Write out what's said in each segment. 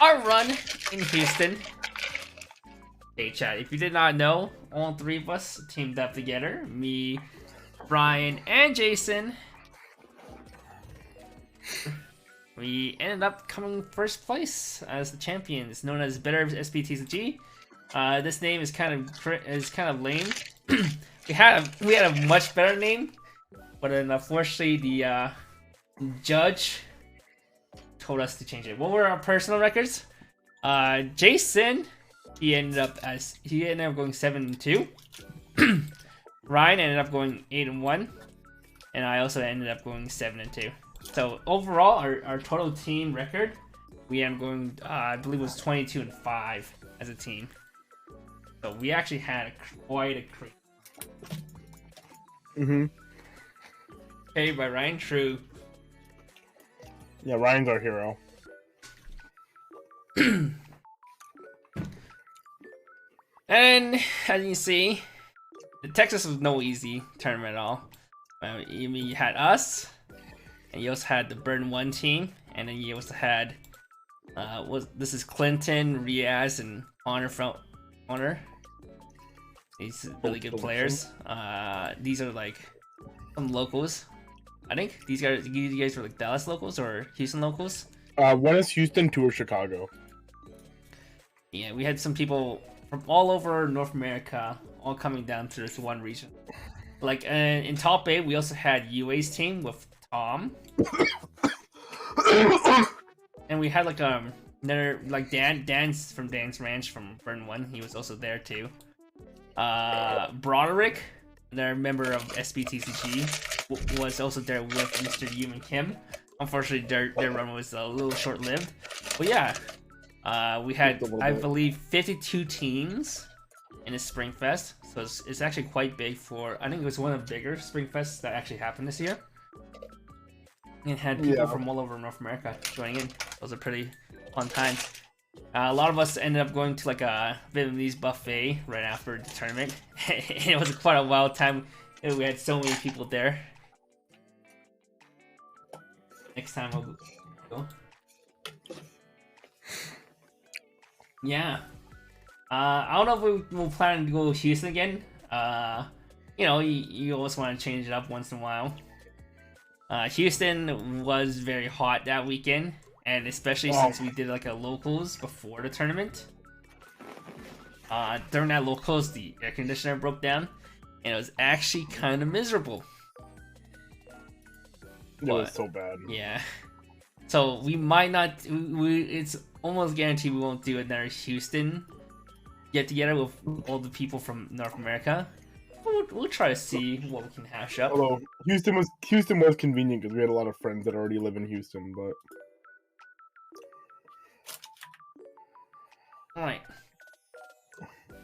our run in Houston. Hey chat, if you did not know, all three of us teamed up together. Me, Brian, and Jason. We ended up coming first place as the champions, known as Better SBTCG. This name is kind of lame. we had a much better name, but then unfortunately the judge told us to change it. What were our personal records? Jason, he ended up going 7-2. Ryan ended up going 8-1, and I also ended up going 7-2. So overall, our total team record, we ended up going, I believe it was 22-5 as a team. So we actually had quite a crazy. Okay, by Ryan, true. Yeah, Ryan's our hero. And as you see, the Texas was no easy tournament at all. You had us, and you also had the Burn 1 team, and then you also had this is Clinton, Riaz, and Honor from Honor. These really good players. These are like some locals. I think you guys were like Dallas locals or Houston locals. One is Houston, two are Chicago. Yeah, we had some people from all over North America all coming down to this one region. Like in top 8, we also had UA's team with Tom, and we had like another like Dan's from Dan's Ranch from Burn 1. He was also there too. Broderick, another member of SBTCG, was also there with Mr. Yu and Kim. Unfortunately, their run was a little short-lived. But yeah, we had, I believe, 52 teams in a Springfest. So it's actually quite big for, I think it was one of the bigger Springfests that actually happened this year. And had people from all over North America joining in. Those are pretty fun times. A lot of us ended up going to like a Vietnamese buffet right after the tournament. It was quite a wild time. We had so many people there. Next time we'll go. Yeah. I don't know if we'll plan to go to Houston again. You know, you always want to change it up once in a while. Houston was very hot that weekend, and especially since we did like a locals before the tournament. During that locals, the air conditioner broke down, and it was actually kind of miserable. It was so bad. Yeah. So we might not. It's almost guaranteed we won't do another Houston get together with all the people from North America. We'll try to see what we can hash up. Although Houston was convenient because we had a lot of friends that already live in Houston, but. Alright.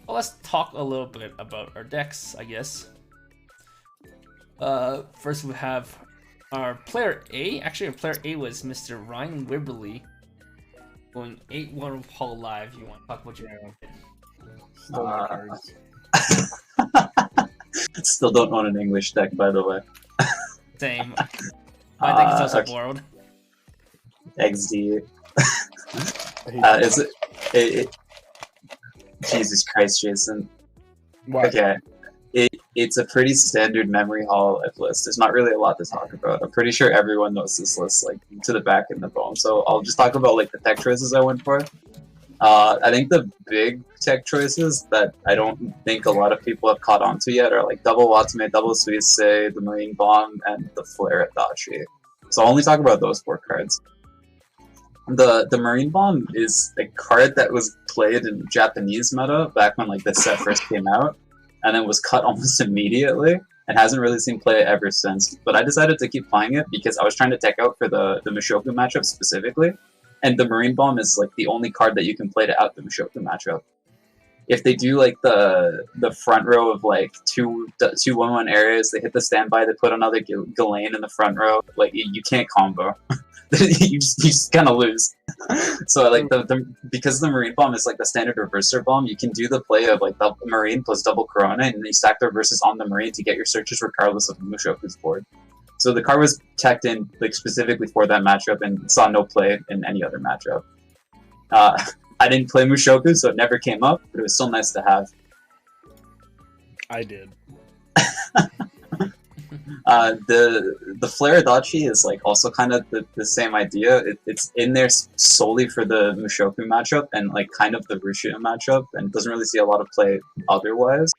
Well, let's talk a little bit about our decks, I guess. First we have our player A. Actually, our player A was Mr. Ryan Wibberley, going 8-1 with Hololive. You want to talk about your Still my cards. Still don't own an English deck, by the way. Same. I think it's also okay. borrowed. XD. Is it? Jesus Christ, Jason. What? Okay. It's a pretty standard memory Hololive list. There's not really a lot to talk about. I'm pretty sure everyone knows this list, like, to the back and the bone. So I'll just talk about, like, the tech choices I went for. I think the big tech choices that I don't think a lot of people have caught on to yet are, like, double Watame, double Suisse, the Marine Bomb, and the Flare at Dachi. So I'll only talk about those 4 cards. The Marine Bomb is a card that was played in Japanese meta back when, like, the set first came out, and then was cut almost immediately, and hasn't really seen play ever since. But I decided to keep playing it because I was trying to tech out for the Mushoku matchup specifically, and the Marine Bomb is like the only card that you can play to out the Mushoku matchup. If they do like the front row of like two 1/1 areas, they hit the standby, they put another Ghislaine in the front row, like you can't combo. you just kind of lose. So like because the Marine Bomb is like the standard reverser bomb, you can do the play of like the Marine plus double Corona, and then you stack the reverses on the Marine to get your searches regardless of Mushoku's board. So the card was teched in like specifically for that matchup and saw no play in any other matchup. I didn't play Mushoku, so it never came up, but it was still nice to have. I did. The Flare Adachi is like also kind of the same idea. It's in there solely for the Mushoku matchup and like kind of the Rushia matchup, and doesn't really see a lot of play otherwise.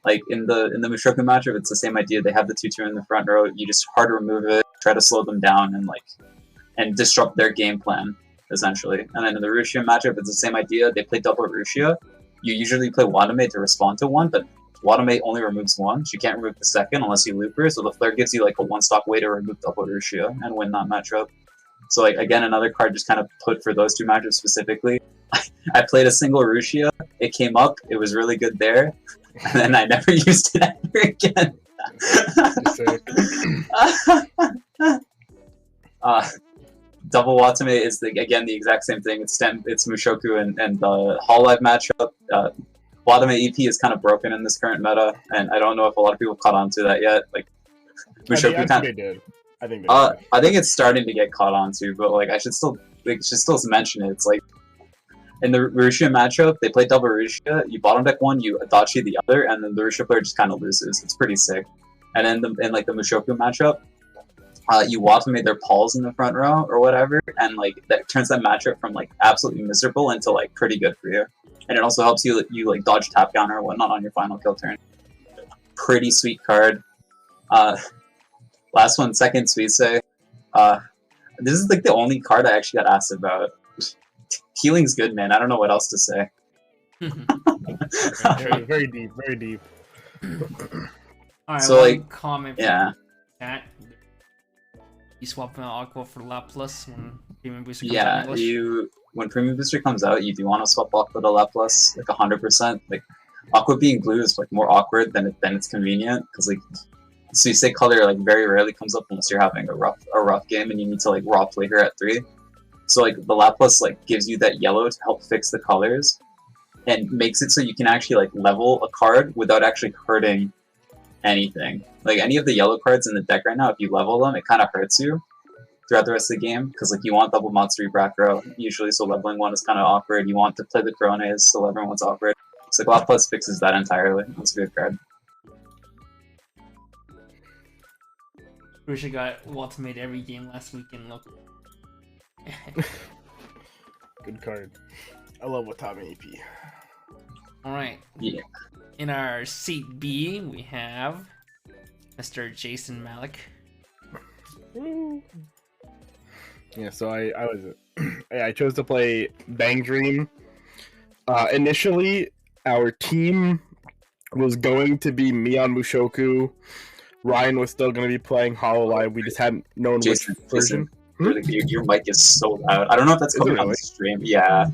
Like in the Mushoku matchup, it's the same idea. They have the 2-2 in the front row. You just hard remove it, try to slow them down, and disrupt their game plan essentially. And then in the Rushia matchup, it's the same idea. They play double Rushia. You usually play Watame to respond to one, but Watame only removes one. She can't remove the second unless you loop her. So the Flare gives you like a one-stock way to remove double Rushia and win that matchup. So like again, another card just kind of put for those two matchups specifically. I played a single Rushia. It came up. It was really good there, and then I never used it ever again. Double Watame is again the exact same thing. It's Mushoku and the Hololive matchup. Watame EP is kind of broken in this current meta, and I don't know if a lot of people caught on to that yet. Like Mushoku I think they did. I think they did. I think it's starting to get caught on to, but like I should still mention it. It's like in the Rushia matchup, they play double Rushia. You bottom deck one, you Adachi the other, and then the Rushia player just kind of loses. It's pretty sick. And then in like the Mushoku matchup, you Watame their Pauls in the front row or whatever, and like that turns that matchup from like absolutely miserable into like pretty good for you. And it also helps you like dodge tap counter or whatnot on your final kill turn. Pretty sweet card. Last one, second Suisse. This is like the only card I actually got asked about. Healing's good, man. I don't know what else to say. Very deep, very deep. Alright, So, one like, comment from yeah. chat. You swap out Aqua for Laplas when Premium Booster comes out in Yeah, English? when Premium Booster comes out, you do want to swap Aqua to Laplas, like 100%. Like Aqua being blue is like more awkward than it's convenient, because like Suisse color like very rarely comes up unless you're having a rough game and you need to like raw play her at 3. So like the Laplas like gives you that yellow to help fix the colors, and makes it so you can actually like level a card without actually hurting anything. Like any of the yellow cards in the deck right now, if you level them, it kind of hurts you throughout the rest of the game, because like you want double Matsuri Brakro usually, so leveling one is kind of awkward. You want to play the Krones, so leveling one's awkward. So Laplas fixes that entirely. That's a good card. Rusha got Watame every game last week in local. Good card. I love Watame EP. Alright. Yeah. In our seat B, we have Mr. Jason Malik. Yeah, so I chose to play Bang Dream. Initially, our team was going to be me on Mushoku. Ryan was still going to be playing Hololive. We just hadn't known Jason, which version. Your mic is so loud. I don't know if that's Is it coming on really? the stream. Yeah.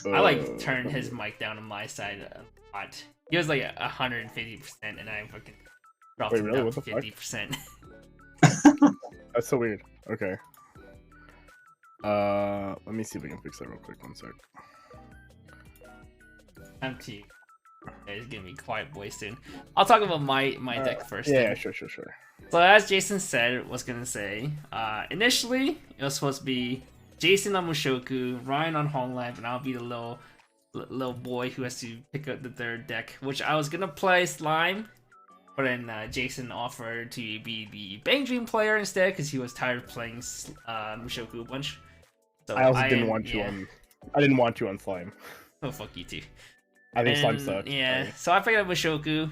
I like turned his mic down on my side a lot. He was like 150%, and I fucking dropped Wait, him really? down What to the fuck? 50%. That's so weird. Okay. Let me see if we can fix that real quick. One sec. I'm to you. It's gonna be quiet boy soon. I'll talk about my deck first. Yeah, then. sure. So as Jason said, was gonna say, initially it was supposed to be Jason on Mushoku, Ryan on Hololive, and I'll be the little boy who has to pick up the third deck, which I was gonna play Slime, but then Jason offered to be the Bang Dream player instead because he was tired of playing Mushoku a bunch. So I also didn't want you on. I didn't want you on Slime. Oh fuck you too. I think Slime sucks. Yeah, Sorry. so I picked up Mushoku.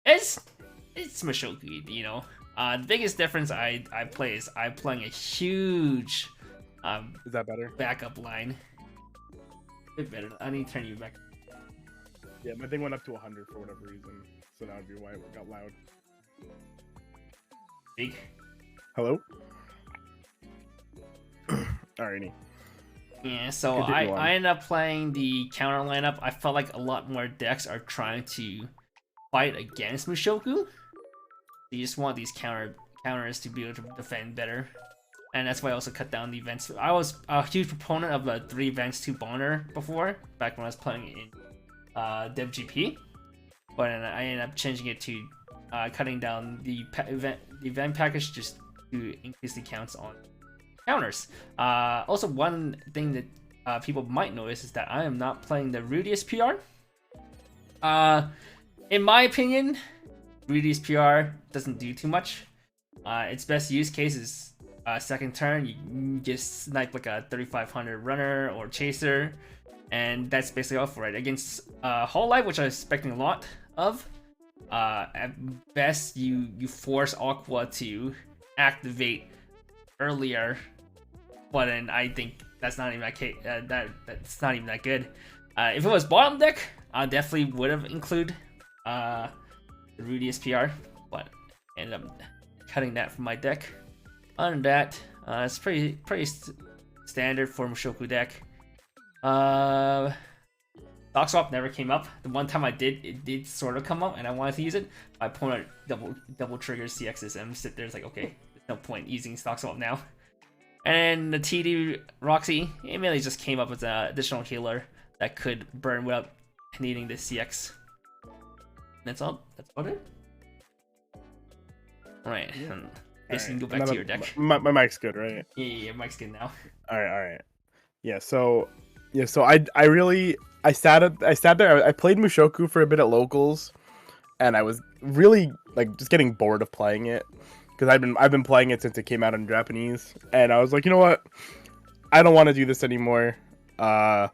It's Mushoku, you know. The biggest difference I play is I'm playing a huge Is that better? backup line. A bit better. I need to turn you back. Yeah, my thing went up to 100 for whatever reason, so that would be why it got loud. Big. Hello? Alrighty. Yeah, so Continue on. I ended up playing the counter lineup. I felt like a lot more decks are trying to fight against Mushoku. You just want these counters to be able to defend better. And that's why I also cut down the events. I was a huge proponent of the 3 events 2 Bonner before, back when I was playing in DevGP. But then I ended up changing it to cutting down the event package just to increase the counts on counters. Also, one thing that people might notice is that I am not playing the Rudius PR. In my opinion, Rudius PR doesn't do too much. Its best use case is second turn, you just snipe like a 3500 runner or chaser, and that's basically all for it. Against Hololive, which I was expecting a lot of, at best you force Aqua to activate earlier, but then I think that's not even that's not even that good. If it was bottom deck, I definitely would have included the Rudius PR, but ended up cutting that from my deck. Other than that, it's pretty standard for Mushoku deck. Stock swap never came up. The one time I did, it did sort of come up, and I wanted to use it. My opponent double triggers CXs, and I'm sit there, it's like, okay, there's no point using stock swap now. And the TD Roxy, it mainly just came up as an additional healer that could burn without needing the CX. That's all. That's about it. All right. Yeah. Guess you can go back to your deck. My mic's good, right? Yeah, mic's good now. All right. Yeah, so I sat there. I played Mushoku for a bit at locals, and I was really like just getting bored of playing it because I've been playing it since it came out in Japanese, and I was like, you know what, I don't want to do this anymore. And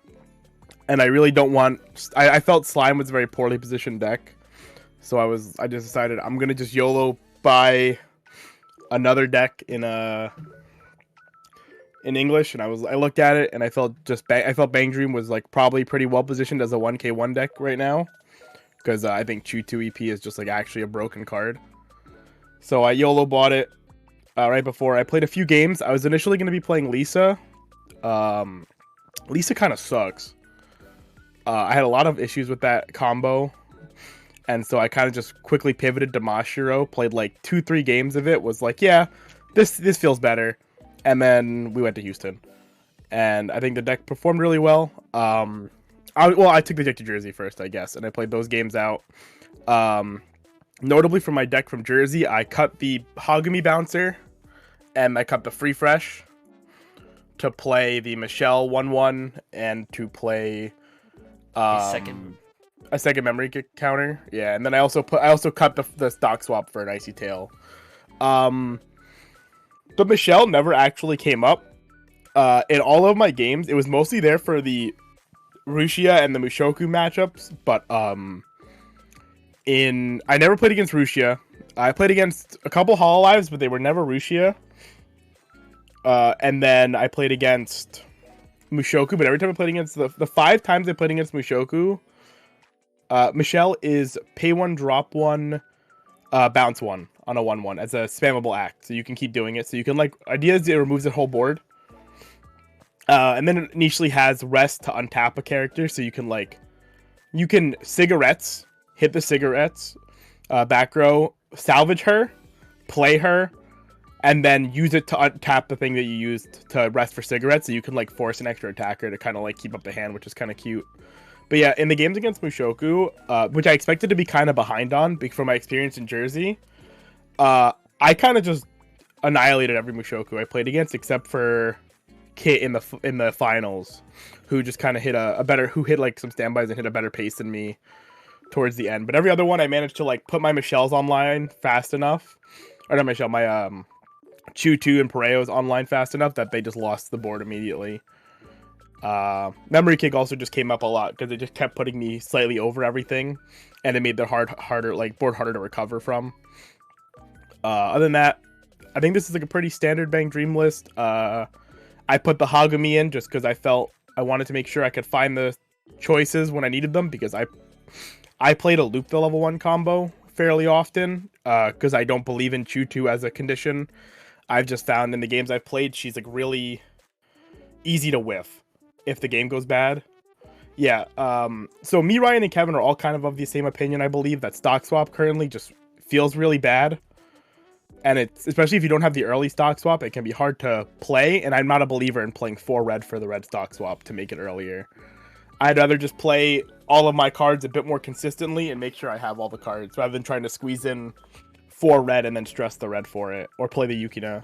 I really don't want. I felt Slime was a very poorly positioned deck, so I just decided I'm gonna just YOLO buy another deck in English, and I looked at it and I felt Bang Dream was like probably pretty well positioned as a 1k1 deck right now, because I think Chew 2 EP is just like actually a broken card. So I YOLO bought it right before I played a few games. I was initially going to be playing Lisa. Lisa kind of sucks. I had a lot of issues with that combo, and so I kind of just quickly pivoted to Mashiro, played like 2-3 games of it, was like, yeah, this feels better. And then we went to Houston, and I think the deck performed really well. I took the deck to Jersey first, I guess, and I played those games out. Notably for my deck from Jersey, I cut the Hogami Bouncer, and I cut the Free Fresh to play the Michelle 1/1, and to play a second memory counter. Yeah, and then I also cut the stock swap for an Icy Tail. But Michelle never actually came up in all of my games. It was mostly there for the Rushia and the Mushoku matchups, but I never played against Rushia. I played against a couple Hololives, but they were never Rushia. And then I played against Mushoku, but every time I played against the 5 times I played against Mushoku, Michelle is pay 1, drop 1, bounce 1 on a 1/1 as a spammable act, so you can keep doing it. So you can idea is it removes the whole board, and then it initially has rest to untap a character, so you can cigarettes, hit the cigarettes, back row, salvage her, play her, and then use it to untap the thing that you used to rest for cigarettes, so you can force an extra attacker to kind of keep up the hand, which is kind of cute. But yeah, in the games against Mushoku, which I expected to be kind of behind on from my experience in Jersey, I kind of just annihilated every Mushoku I played against, except for Kit in the finals, who just kind of hit who hit some standbys and hit a better pace than me towards the end. But every other one, I managed to put my Michelle's online fast enough, or not Michelle, my Chew 2 and Pareo's online fast enough that they just lost the board immediately. Memory Kick also just came up a lot because it just kept putting me slightly over everything, and it made the board harder to recover from. Other than that, I think this is a pretty standard Bang Dream list. I put the Hagami in just because I wanted to make sure I could find the choices when I needed them, because I played a loop the level 1 combo fairly often because I don't believe in Chew 2 as a condition. I've just found in the games I've played, she's really easy to whiff if the game goes bad. Yeah, so me, Ryan, and Kevin are all kind of the same opinion, I believe, that stock swap currently just feels really bad. And it's, especially if you don't have the early stock swap, it can be hard to play, and I'm not a believer in playing 4 red for the red stock swap to make it earlier. I'd rather just play all of my cards a bit more consistently and make sure I have all the cards, rather than trying to squeeze in 4 red and then stress the red for it, or play the Yukina.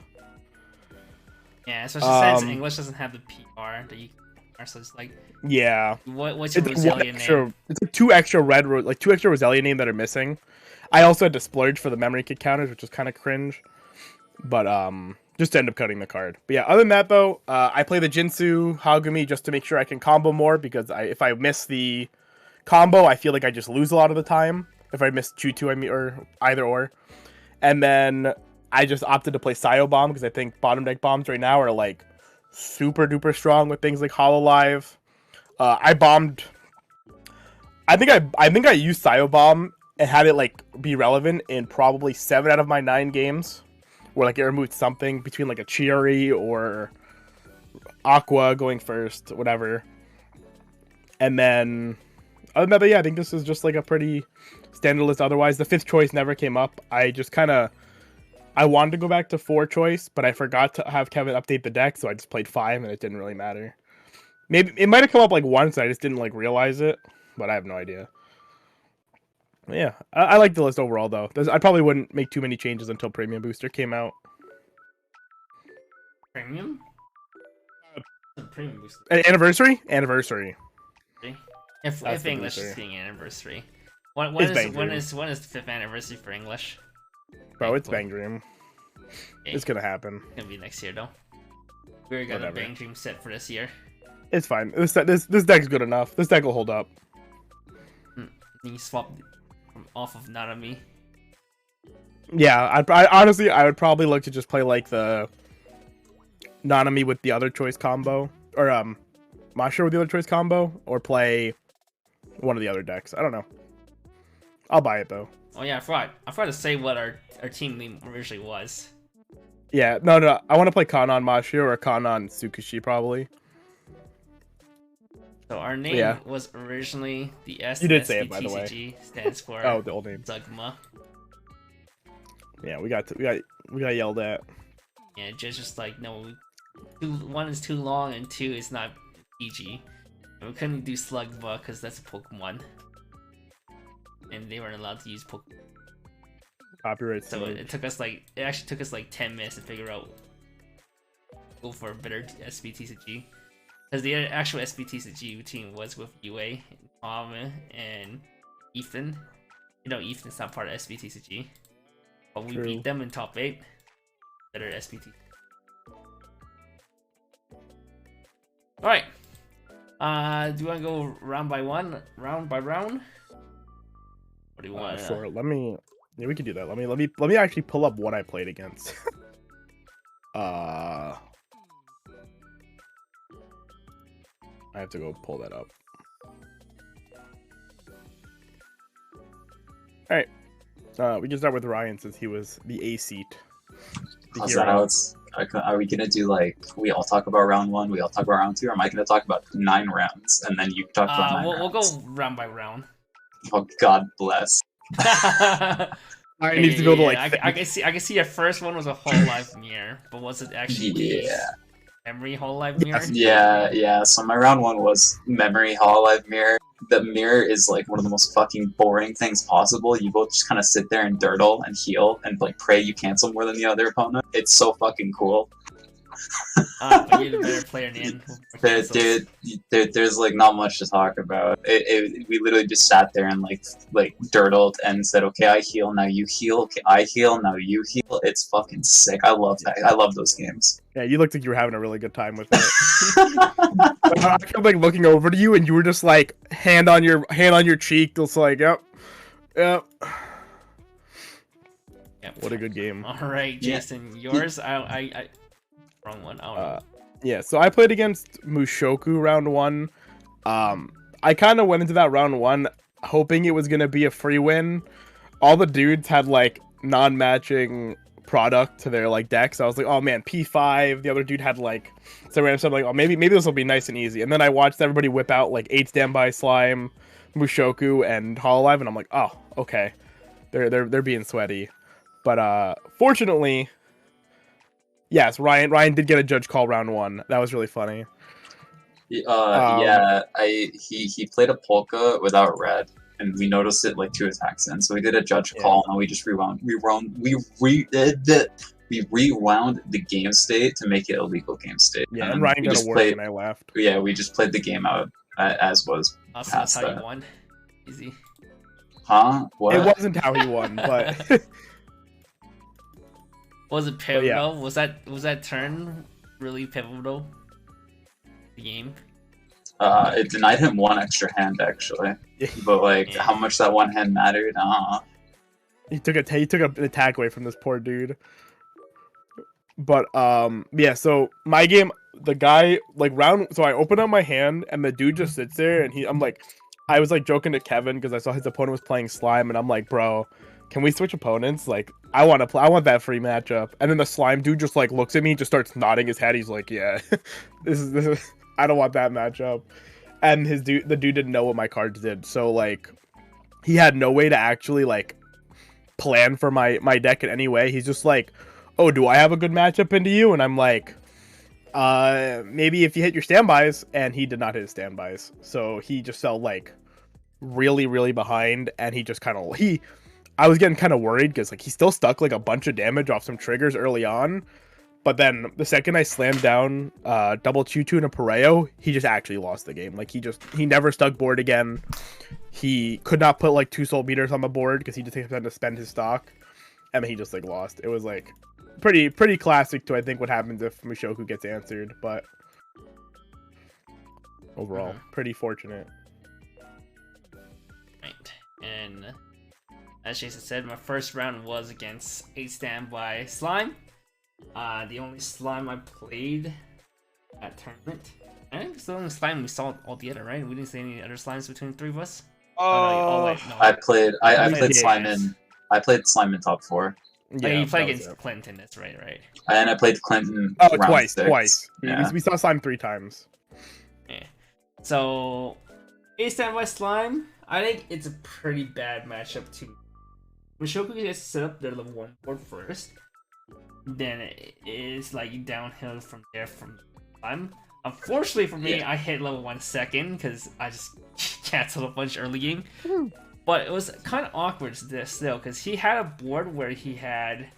Yeah, especially since English doesn't have the PR that you can, so it's like, Yeah. what's your It's Roselia name? It's like two extra Roselia name that are missing. I also had to splurge for the memory kit counters, which was kind of cringe. But just to end up cutting the card. But yeah, other than that though, I play the Jinsu Hagumi just to make sure I can combo more, because if I miss the combo, I feel like I just lose a lot of the time. If I miss Chutu, or either or. And then I just opted to play Sayo Bomb because I think bottom deck bombs right now are like super duper strong with things like Hololive. I bombed. I think I used Sayo Bomb and had it like be relevant in probably 7 out of my 9 games, where like it removed something between like a Chiori or Aqua going first, whatever. And then other than that, yeah, I think this is just like a pretty standard list. Otherwise, the 5th choice never came up. I just I wanted to go back to 4 choice, but I forgot to have Kevin update the deck, so I just played 5, and it didn't really matter. Maybe it might have come up like once, I just didn't like realize it, but I have no idea. But yeah, I like the list overall though. I probably wouldn't make too many changes until Premium Booster came out. Premium? Premium booster. Anniversary. If English is being anniversary. When is the 5th anniversary for English? Bro, it's Bang Dream. Okay. It's gonna happen. It's gonna be next year though. We already got a Bang Dream set for this year. It's fine. This deck's good enough. This deck will hold up. You swap off of Nanami. Yeah, I would probably look to just play like the Nanami with the other choice combo, or Masha with the other choice combo, or play one of the other decks. I don't know. I'll buy it though. Oh yeah, I forgot to say what our team name originally was. Yeah, no. I want to play Kanon Masha or Kanon Tsukushi probably. So our name was originally the S. You did say it, by the way. Stands for oh, the old name. Zugma. Yeah, we got yelled at. Yeah, just like no, 1 is too long and 2 is not PG. And we couldn't do Slugma because that's a Pokemon, and they weren't allowed to use Pokemon. Copyright. So it actually took us like 10 minutes to figure out go for a better SBTCG. Because the actual SBTCG team was with UA, Tom, and Ethan. You know, Ethan's not part of SBTCG. But we beat them in top 8. Better SBT. Alright. Do you want to go round by round? What do you want? Sure. Yeah, we can do that. Let me actually pull up what I played against. I have to go pull that up. Alright. We can start with Ryan since he was the A seat. How's that? Are we gonna do like we all talk about round 1, we all talk about round 2, or am I gonna talk about 9 rounds and then you talk about 9 rounds? We'll go round by round. Oh, God bless. I need to go to like. I can see your first one was a Hololive mirror, but was it actually memory Hololive mirror? Yeah. So my round 1 was memory Hololive mirror. The mirror is like one of the most fucking boring things possible. You both just kind of sit there and dirtle and heal and like pray you cancel more than the other opponent. It's so fucking cool. But you're the better player than there's like not much to talk about. We literally just sat there and like dirtled and said, okay, I heal, now you heal, okay, I heal, now you heal. It's fucking sick. I love that. I love those games. Yeah, you looked like you were having a really good time with it. I kept like looking over to you and you were just like hand on your cheek, just like yep. What a good game. All right, Jason, yours. I wrong one. Yeah, so I played against Mushoku round 1. I kind of went into that round 1 hoping it was gonna be a free win. All the dudes had like non-matching product to their like decks. I was like, oh man, P5. The other dude had like some random stuff. Like, oh maybe this will be nice and easy. And then I watched everybody whip out like 8 Standby Slime, Mushoku, and Hololive, and I'm like, oh okay, they're being sweaty. But fortunately. Yes, Ryan did get a judge call round 1. That was really funny. He played a polka without red, and we noticed it like 2 attacks in. So we did a judge call, and we just we rewound the game state to make it a legal game state. Yeah, then and Ryan we got just a work played. and I left. Yeah, we just played the game out as was. Also, past that's how that. you won. Easy. Huh? What? It wasn't how he won, but Was it yeah. pivotal? Was that turn really pivotal? The game. It denied him one extra hand actually, but like Yeah. how much that one hand mattered. he took an attack away from this poor dude. But yeah, so my game, the guy like so I open up my hand and the dude just sits there and I was like joking to Kevin because I saw his opponent was playing slime and I'm like, bro, can we switch opponents? Like I want that free matchup. And then the slime dude just like looks at me, just starts nodding his head. He's like, yeah, this is I don't want that matchup. And the dude didn't know what my cards did, so like he had no way to actually like plan for my deck in any way. He's just like, oh, do I have a good matchup into you? And I'm like, maybe if you hit your standbys. And he did not hit his standbys, so he just felt like really, really behind. And he just kind of I was getting kind of worried because like he still stuck like a bunch of damage off some triggers early on. But then the second I slammed down double Choo-Choo and a Pareo, he just actually lost the game. Like he never stuck board again. He could not put like 2 soul beaters on the board because he just had to spend his stock. And then he just like lost. It was like pretty classic to I think what happens if Mushoku gets answered, but overall pretty fortunate. Right. And as Jason said, my first round was against a standby slime. The only slime I played at tournament. I think it's the only slime we saw all together, right? We didn't see any other slimes between the 3 of us. No. I played played slime Weiss. I played slime in top 4. Yeah, you played that was against it. Clinton, that's right. And I played Clinton round 6. Twice. Yeah. We saw slime 3 times. Yeah. So, a standby slime, I think it's a pretty bad matchup too. Mushoku gets to set up their level 1 board first. Then it is like downhill from there from slime. Unfortunately for me, I hit level 1 second because I just canceled a bunch early game. But it was kind of awkward still because he had a board where he had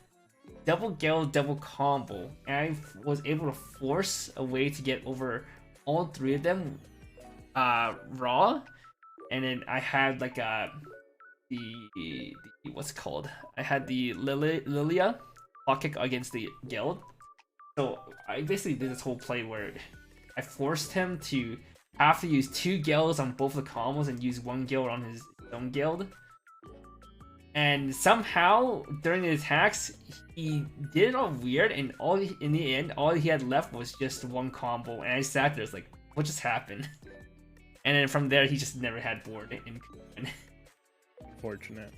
double gale, double combo, and I was able to force a way to get over all 3 of them raw. And then I had like the what's it called? I had the Lilia block kick against the guild. So I basically did this whole play where I forced him to have to use 2 guilds on both the combos and use 1 guild on his own guild. And somehow during the attacks he did it all weird, and in the end all he had left was just 1 combo, and I sat there like, what just happened? And then from there he just never had board in. Fortunate.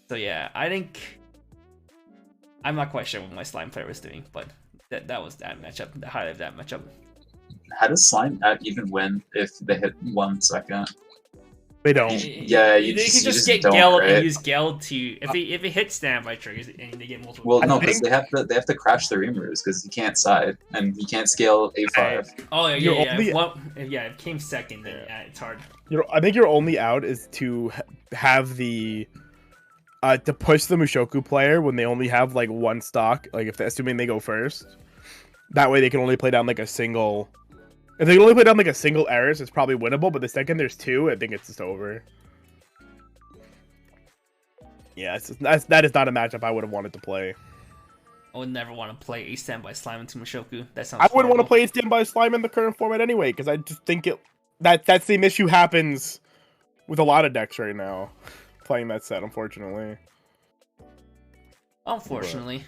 So yeah, I think I'm not quite sure what my slime player was doing, but that was that matchup, the highlight of that matchup. How does slime even win if they hit 1 second? They don't. Yeah, you can just get don't, Geld right? and use Geld to if it hits standby triggers and they get multiple. Well, no, I because think- they have to crash the Reamers because he can't side and he can't scale A5. Oh yeah, You're yeah. only- If it came second, then yeah, it's hard. I think your only out is to have the to push the Mushoku player when they only have like 1 stock, like assuming they go first. That way they can only play down like a single. If they can only play down like a single Eris, it's probably winnable. But the second there's 2, I think it's just over. Yeah, that is not a matchup I would have wanted to play. I would never want to play a standby slime into Mushoku. That sounds. I wouldn't want to horrible. play standby slime in the current format anyway, because I just think that same issue happens with a lot of decks right now. Playing that set, unfortunately. Unfortunately.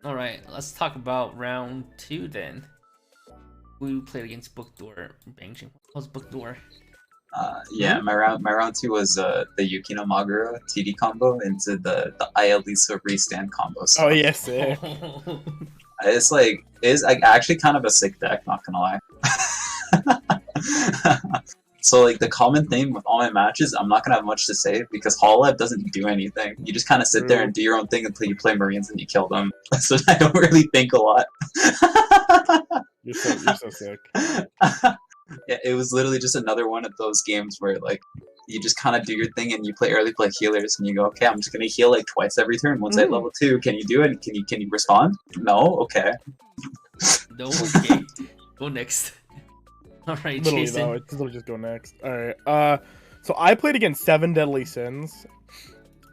All right, let's talk about round 2 then. We played against Bookdoor. Bangjing. What was Bookdoor? Yeah, my round 2 was the Yukino Magura TD combo into the Ayalisa restand combo. So Oh yes, yeah. it's like actually kind of a sick deck, not gonna lie. So like the common theme with all my matches, I'm not gonna have much to say because Hololive doesn't do anything. You just kind of sit there and do your own thing until you play Marines and you kill them. So I don't really think a lot. You're so sick. Yeah, it was literally just another one of those games where like you just kind of do your thing and you play early play healers and you go, okay, I'm just gonna heal like twice every turn. Once I hit level 2, can you do it? Can you respond? No, okay. No, okay. Go next. All right, Literally Jason. though, it's literally just go next. All right. So I played against 7 Deadly Sins.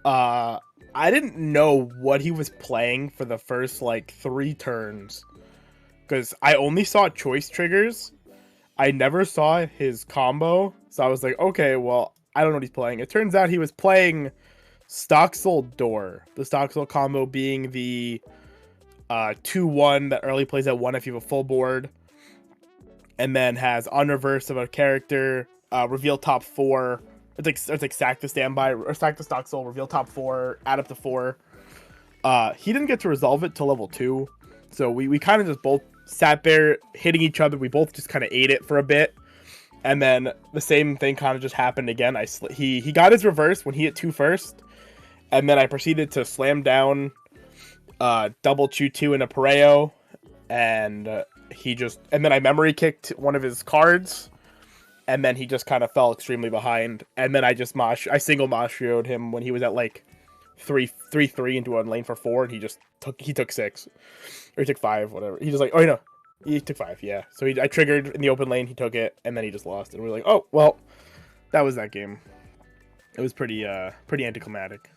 I didn't know what he was playing for the first like 3 turns, because I only saw choice triggers. I never saw his combo, so I was like, okay, well, I don't know what he's playing. It turns out he was playing Stock Soul Door. The Stock Soul combo being the 2-1 that early plays at 1 if you have a full board, and then has on reverse of a character, reveal top 4. It's like sack to standby, or sack to Stock Soul, reveal top 4, add up to 4. He didn't get to resolve it till level 2, so we kind of just both sat there hitting each other. We both just kind of ate it for a bit, and then the same thing kind of just happened again. He got his reverse when he hit 2 first, and then I proceeded to slam down double chew 2 in a Pareo, and then I memory kicked one of his cards, and then he just kind of fell extremely behind, and then I single Moshio'd him when he was at like 3-3 into a lane for 4, and he took 6, or he took 5, whatever. He just like, oh no, he took 5, yeah. So I triggered in the open lane, he took it, and then he just lost, and we were like, oh well, that was that game. It was pretty anticlimactic.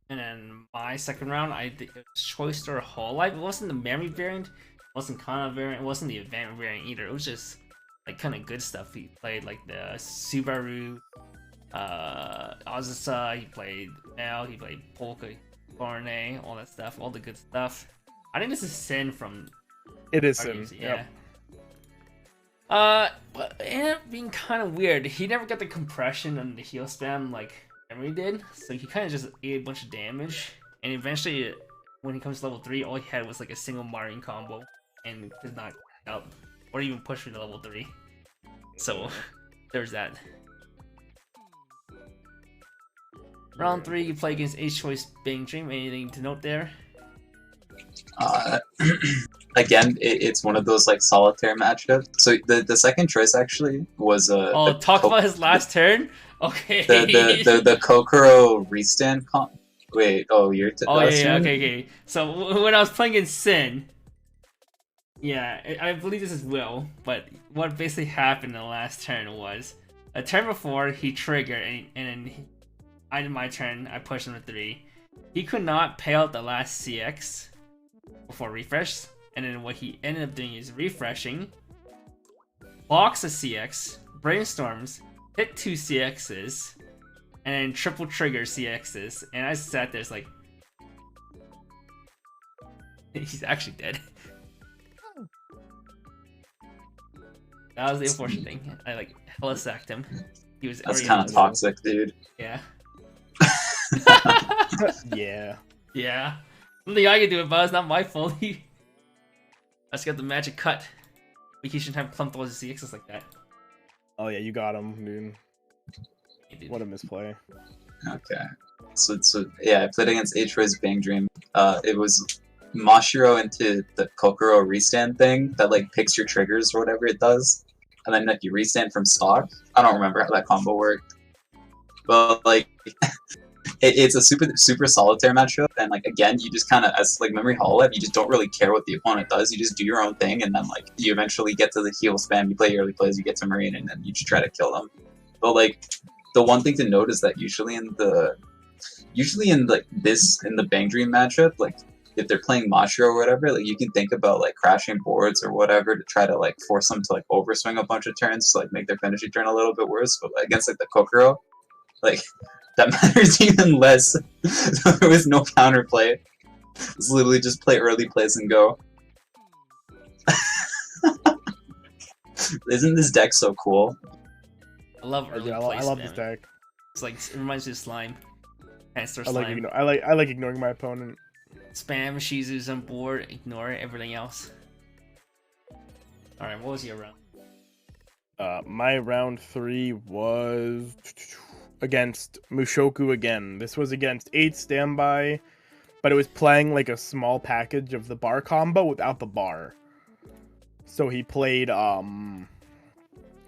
And then my second round, I did choice or Hololive. It wasn't the memory variant, it wasn't Kana variant, it wasn't the event variant either. It was just like kind of good stuff. He played like the Subaru, Azusa, he played Mel, he played Polka, Corne, all that stuff, all the good stuff. I think this is Sin from. It is Sin, yeah. Yep. But it ended up being kind of weird. He never got the compression and the heal spam like Emery did, so he kind of just ate a bunch of damage. And eventually, when he comes to level 3, all he had was like a single Marin combo, and did not out or even push me to level 3. So there's that. Round 3, you play against Ace Choice Bang Dream. Anything to note there? Again, it's one of those like solitaire matchups. So the second choice actually was talk about his last turn. Okay. The Kokoro restand comp. Wait, you're okay. So when I was playing in Sin, yeah, I believe this is Will, but what basically happened in the last turn was a turn before he triggered, and then I did my turn. I pushed him to 3. He could not pay out the last CX before refresh, and then what he ended up doing is refreshing, blocks a CX, brainstorms, hit 2 CXs, and then triple trigger CXs, and I sat there, it's like, he's actually dead. That was the unfortunate thing. I like hella sacked him. He was. That's kind of toxic, dude. Yeah. Yeah. Yeah. Something I can do about it. It's not my fault. I just got the magic cut. He shouldn't have clumped all his CXs like that. Oh yeah, you got him, dude. Dude. What a misplay. Okay. So yeah, I played against H-Roy's Bang Dream. It was Mashiro into the Kokoro restand thing that like picks your triggers or whatever it does, and then like you restand from stock. I don't remember how that combo worked, but like it's a super solitaire matchup, and like again, you just kind of, as like Memory Hololive, you just don't really care what the opponent does. You just do your own thing, and then like you eventually get to the heal spam. You play your early plays, you get to Marine, and then you just try to kill them. But like the one thing to note is that usually in the Bang Dream matchup, like if they're playing Mashiro or whatever, like you can think about like crashing boards or whatever to try to like force them to like overswing a bunch of turns to like make their finishing turn a little bit worse. But like, against like the Kokoro, like that matters even less. There was no counterplay. It's literally just play early plays and go. Isn't this deck so cool? I love early plays. I love this deck. It's like, it reminds me of Slime. Hamster I Slime. like ignoring my opponent. Spam Shizu's on board, ignore everything else. Alright, what was your round? My round 3 was against Mushoku again. This was against 8 standby, but it was playing like a small package of the bar combo without the bar. So he played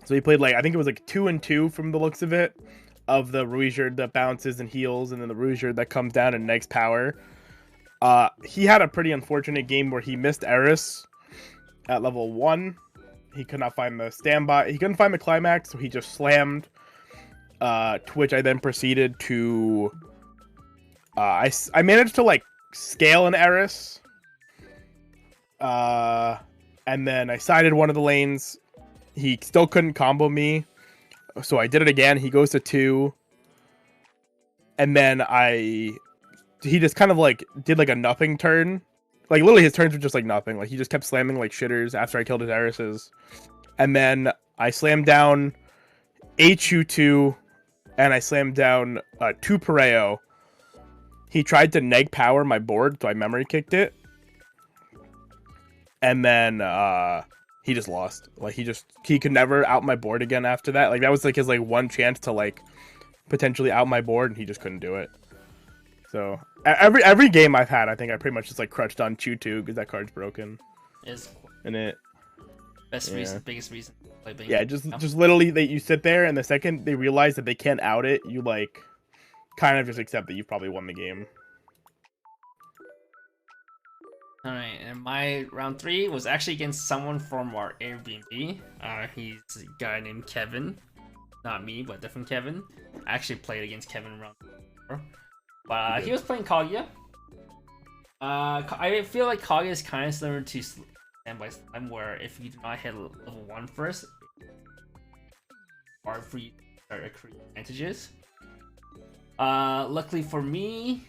So he played like I think it was like 2-2 from the looks of it, of the Ruijerd that bounces and heals, and then the Ruijerd that comes down and negs power. He had a pretty unfortunate game where he missed Eris at level 1. He could not find the standby. He couldn't find the climax, so he just slammed. To which I then proceeded to. I managed to like scale an Eris. And then I sided one of the lanes. He still couldn't combo me, so I did it again. He goes to 2, and then he just kind of like did like a nothing turn. Like literally his turns were just like nothing. Like he just kept slamming like shitters after I killed his Erises. And then I slammed down HU2 and I slammed down 2 Pareo. He tried to neg power my board, so I memory kicked it. And then he just lost. Like he could never out my board again after that. Like that was like his like one chance to like potentially out my board, and he just couldn't do it. So every game I've had, I think I pretty much just like crutched on Chu2 because that card's broken. Is And it biggest reason. Yeah, just literally you sit there, and the second they realize that they can't out it, you like kind of just accept that you've probably won the game. Alright, and my round 3 was actually against someone from our Airbnb. He's a guy named Kevin. Not me, but different Kevin. I actually played against Kevin in round 4. But he was playing Kaguya. I feel like Kaguya is kind of similar to Standby Slime, where if you do not hit level 1 first, it's hard for you to start accruing advantages. Luckily for me,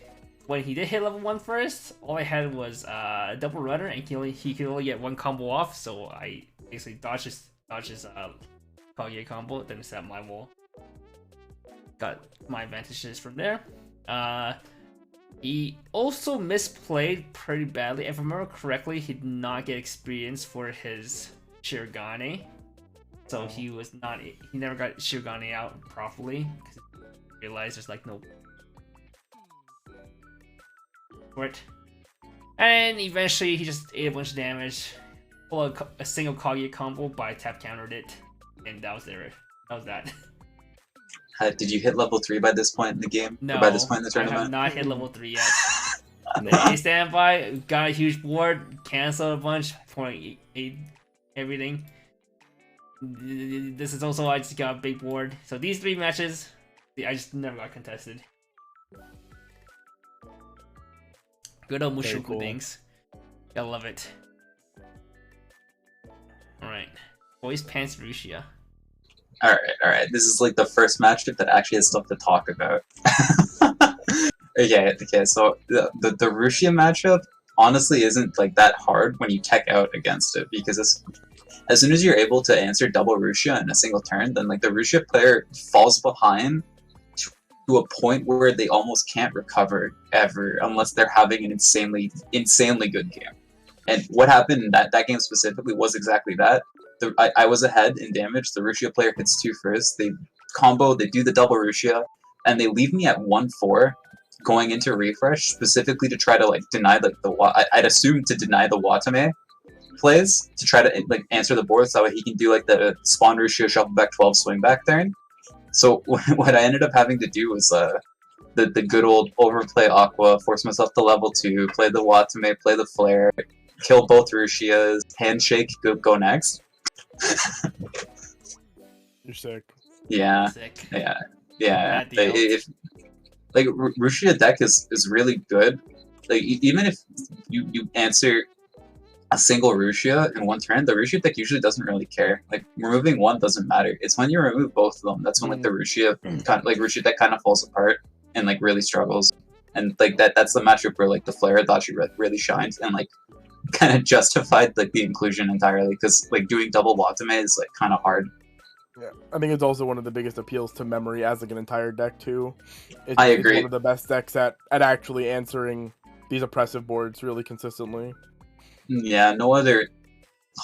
when he did hit level 1 first, all I had was a double runner, and he could only get 1 combo off, so I basically dodged his Kaguya combo, then set my wall. Got my advantages from there. He also misplayed pretty badly. If I remember correctly, he did not get experience for his Shirogane. So he never got Shirogane out properly, because he realized there's like no it. And eventually he just ate a bunch of damage, pulled a single Kaguya combo, but I tap countered it, and that was it. That was that. Did you hit level 3 by this point in the game? No, or by this point in the tournament? I have not hit level 3 yet. The standby, got a huge board, canceled a bunch, point 8 everything. This is also, I just got a big board. So these 3 matches, I just never got contested. Good old Mushoku things. Gotta love it. Alright. Boys Pants Rushia. Alright. This is like the first matchup that actually has stuff to talk about. Okay, so the Rushia matchup honestly isn't like that hard when you tech out against it, because as soon as you're able to answer double Rushia in a single turn, then like the Rushia player falls behind to a point where they almost can't recover ever unless they're having an insanely good game. And what happened in that game specifically was exactly that. I was ahead in damage. The Rushia player hits 2 first. They combo, they do the double Rushia, and they leave me at 1-4 going into refresh, specifically to try to like deny like I'd assume to deny the Watame plays, to try to like answer the board so that he can do like the spawn Rushia shuffle back 12 swing back turn. So what I ended up having to do was the good old overplay Aqua, force myself to level 2, play the Watame, play the Flare, kill both Rushias, handshake, go next. You're sick. Yeah. Sick. Yeah. Like Rushia deck is really good. Like even if you answer a single Rushia in 1 turn, the Rushia deck usually doesn't really care. Like removing 1 doesn't matter. It's when you remove both of them that's when like the Rushia Rushia deck kind of falls apart and like really struggles. And like that's the matchup where like the Flare Adachi really shines and like kind of justified like the inclusion entirely, because like doing double Watame is like kind of hard. Yeah, I think it's also one of the biggest appeals to memory as like an entire deck too. I agree. It's one of the best decks at actually answering these oppressive boards really consistently. Yeah, no other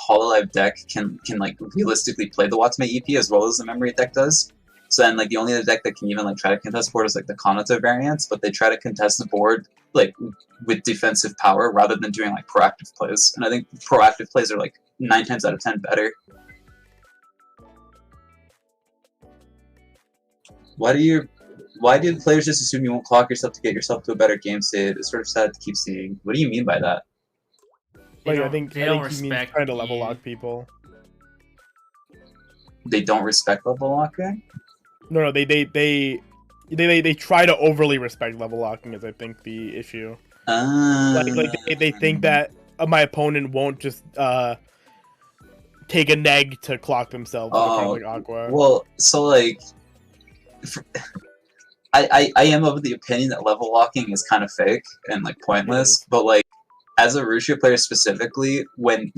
Hololive deck can like realistically play the Watame EP as well as the memory deck does. So then like the only other deck that can even like try to contest board is like the Kanata variants, but they try to contest the board like with defensive power rather than doing like proactive plays. And I think proactive plays are like 9 times out of 10 better. Why do players just assume you won't clock yourself to get yourself to a better game state? It's sort of sad to keep seeing. What do you mean by that? They Like don't, I think they don't he means respect trying to level you. lock people. They don't respect level locking? No, they try to overly respect level locking is I think the issue. Like they think that my opponent won't just take a neg to clock themselves with a card like Aqua. Well, so like, I am of the opinion that level locking is kind of fake and like pointless. But like, as a Rushia player specifically, when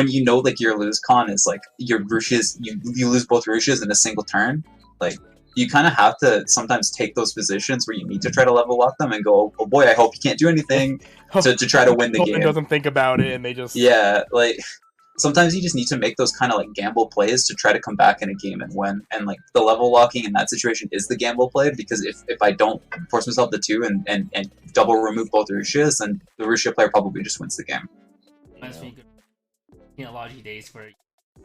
you know like your lose con is like your Rushias, you lose both Rushias in a single turn, like you kind of have to sometimes take those positions where you need to try to level lock them and go, oh boy, I hope you can't do anything to try to win the game. Doesn't think about it and they just like sometimes you just need to make those kind of like gamble plays to try to come back in a game and win. And like the level locking in that situation is the gamble play, because if I don't force myself to 2 and double remove both Rushias, then the Rushia player probably just wins the game. Reminds me of Logi days where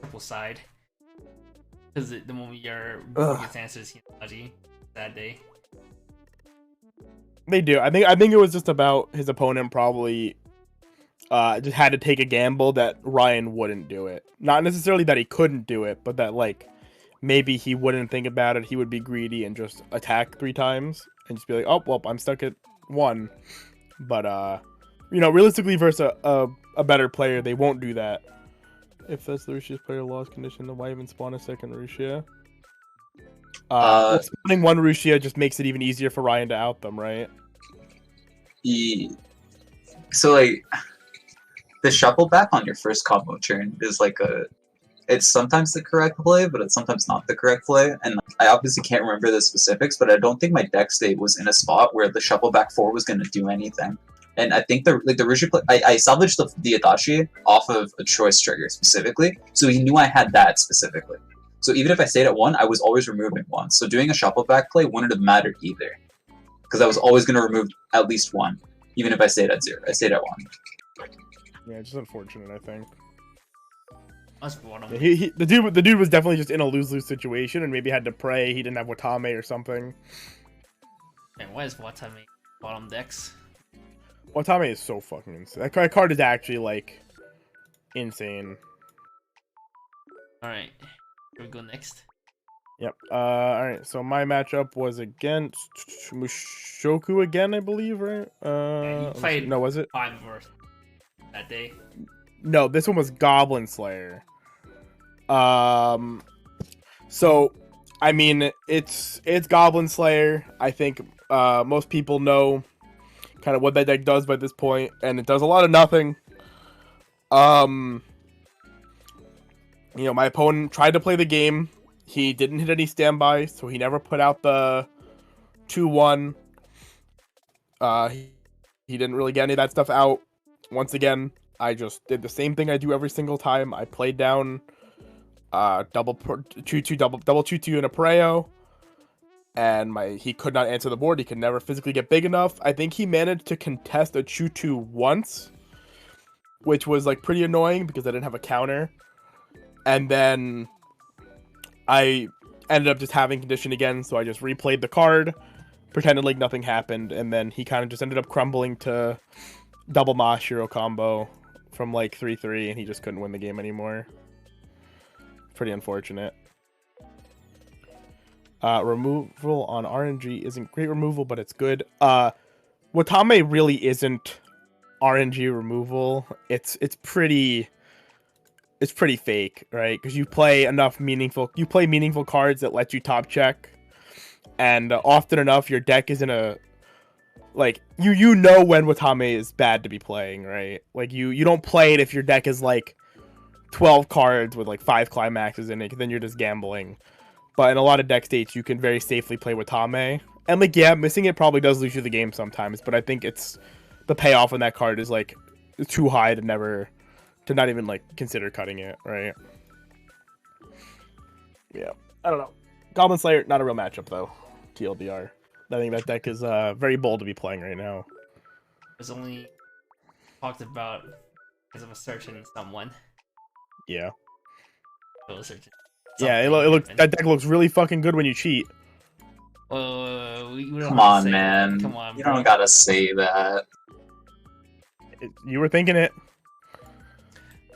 triple side. Because the moment your gets answers Logi that day. They do. I think it was just about his opponent probably just had to take a gamble that Ryan wouldn't do it. Not necessarily that he couldn't do it, but that like maybe he wouldn't think about it. He would be greedy and just attack 3 times and just be like, oh well, I'm stuck at 1. But realistically versus a better player, they won't do that. If that's the Rushia's player lost condition, then why even spawn a second Rushia? Spawning 1 Rushia just makes it even easier for Ryan to out them, right? So like the shuffle back on your first combo turn is like it's sometimes the correct play, but it's sometimes not the correct play. And like, I obviously can't remember the specifics, but I don't think my deck state was in a spot where the shuffle back 4 was going to do anything. And I think the Rushia play, I salvaged the Adachi off of a choice trigger specifically, so he knew I had that specifically. So even if I stayed at 1, I was always removing 1. So doing a shuffle back play wouldn't have mattered either, because I was always going to remove at least 1, even if I stayed at 0. I stayed at 1. Yeah, it's just unfortunate, I think. Yeah, the dude was definitely just in a lose-lose situation and maybe had to pray he didn't have Watame or something. Man, why is Watame bottom decks? Watame is so fucking insane. That card is actually like insane. Alright, here we go next. Yep. Alright, so my matchup was against Mushoku again, I believe, right? You played no, was it? 5 versus that day. No, this one was Goblin Slayer. So I mean it's Goblin Slayer. I think most people know kind of what that deck does by this point, and it does a lot of nothing. My opponent tried to play the game. He didn't hit any standby, so he never put out the 2-1. He didn't really get any of that stuff out. Once again, I just did the same thing I do every single time. I played down double 2-2 in a Pareo, and he could not answer the board. He could never physically get big enough. I think he managed to contest a 2-2 once, which was like pretty annoying because I didn't have a counter. And then I ended up just having condition again, so I just replayed the card, pretended like nothing happened, and then he kind of just ended up crumbling to double Mashiro combo from like 3-3, and he just couldn't win the game anymore. Pretty unfortunate. Removal on RNG isn't great removal, but it's good. Watame really isn't RNG removal. It's pretty fake, right? Because you play meaningful cards that let you top check, and often enough your deck is in a like you know when Watame is bad to be playing, right? Like you don't play it if your deck is like 12 cards with like 5 climaxes in it, then you're just gambling. But in a lot of deck states, you can very safely play Watame. And like, yeah, missing it probably does lose you the game sometimes, but I think the payoff on that card is like too high to not even like consider cutting it, right? Yeah, I don't know. Goblin Slayer, not a real matchup though. TLDR. I think that deck is very bold to be playing right now. It was only talked about because of a certain someone. Yeah. So a certain Yeah, something it looks different. that deck looks really fucking good when you cheat. We don't Come have to on, say that. man. Come on, You bro. don't gotta say that. You were thinking it.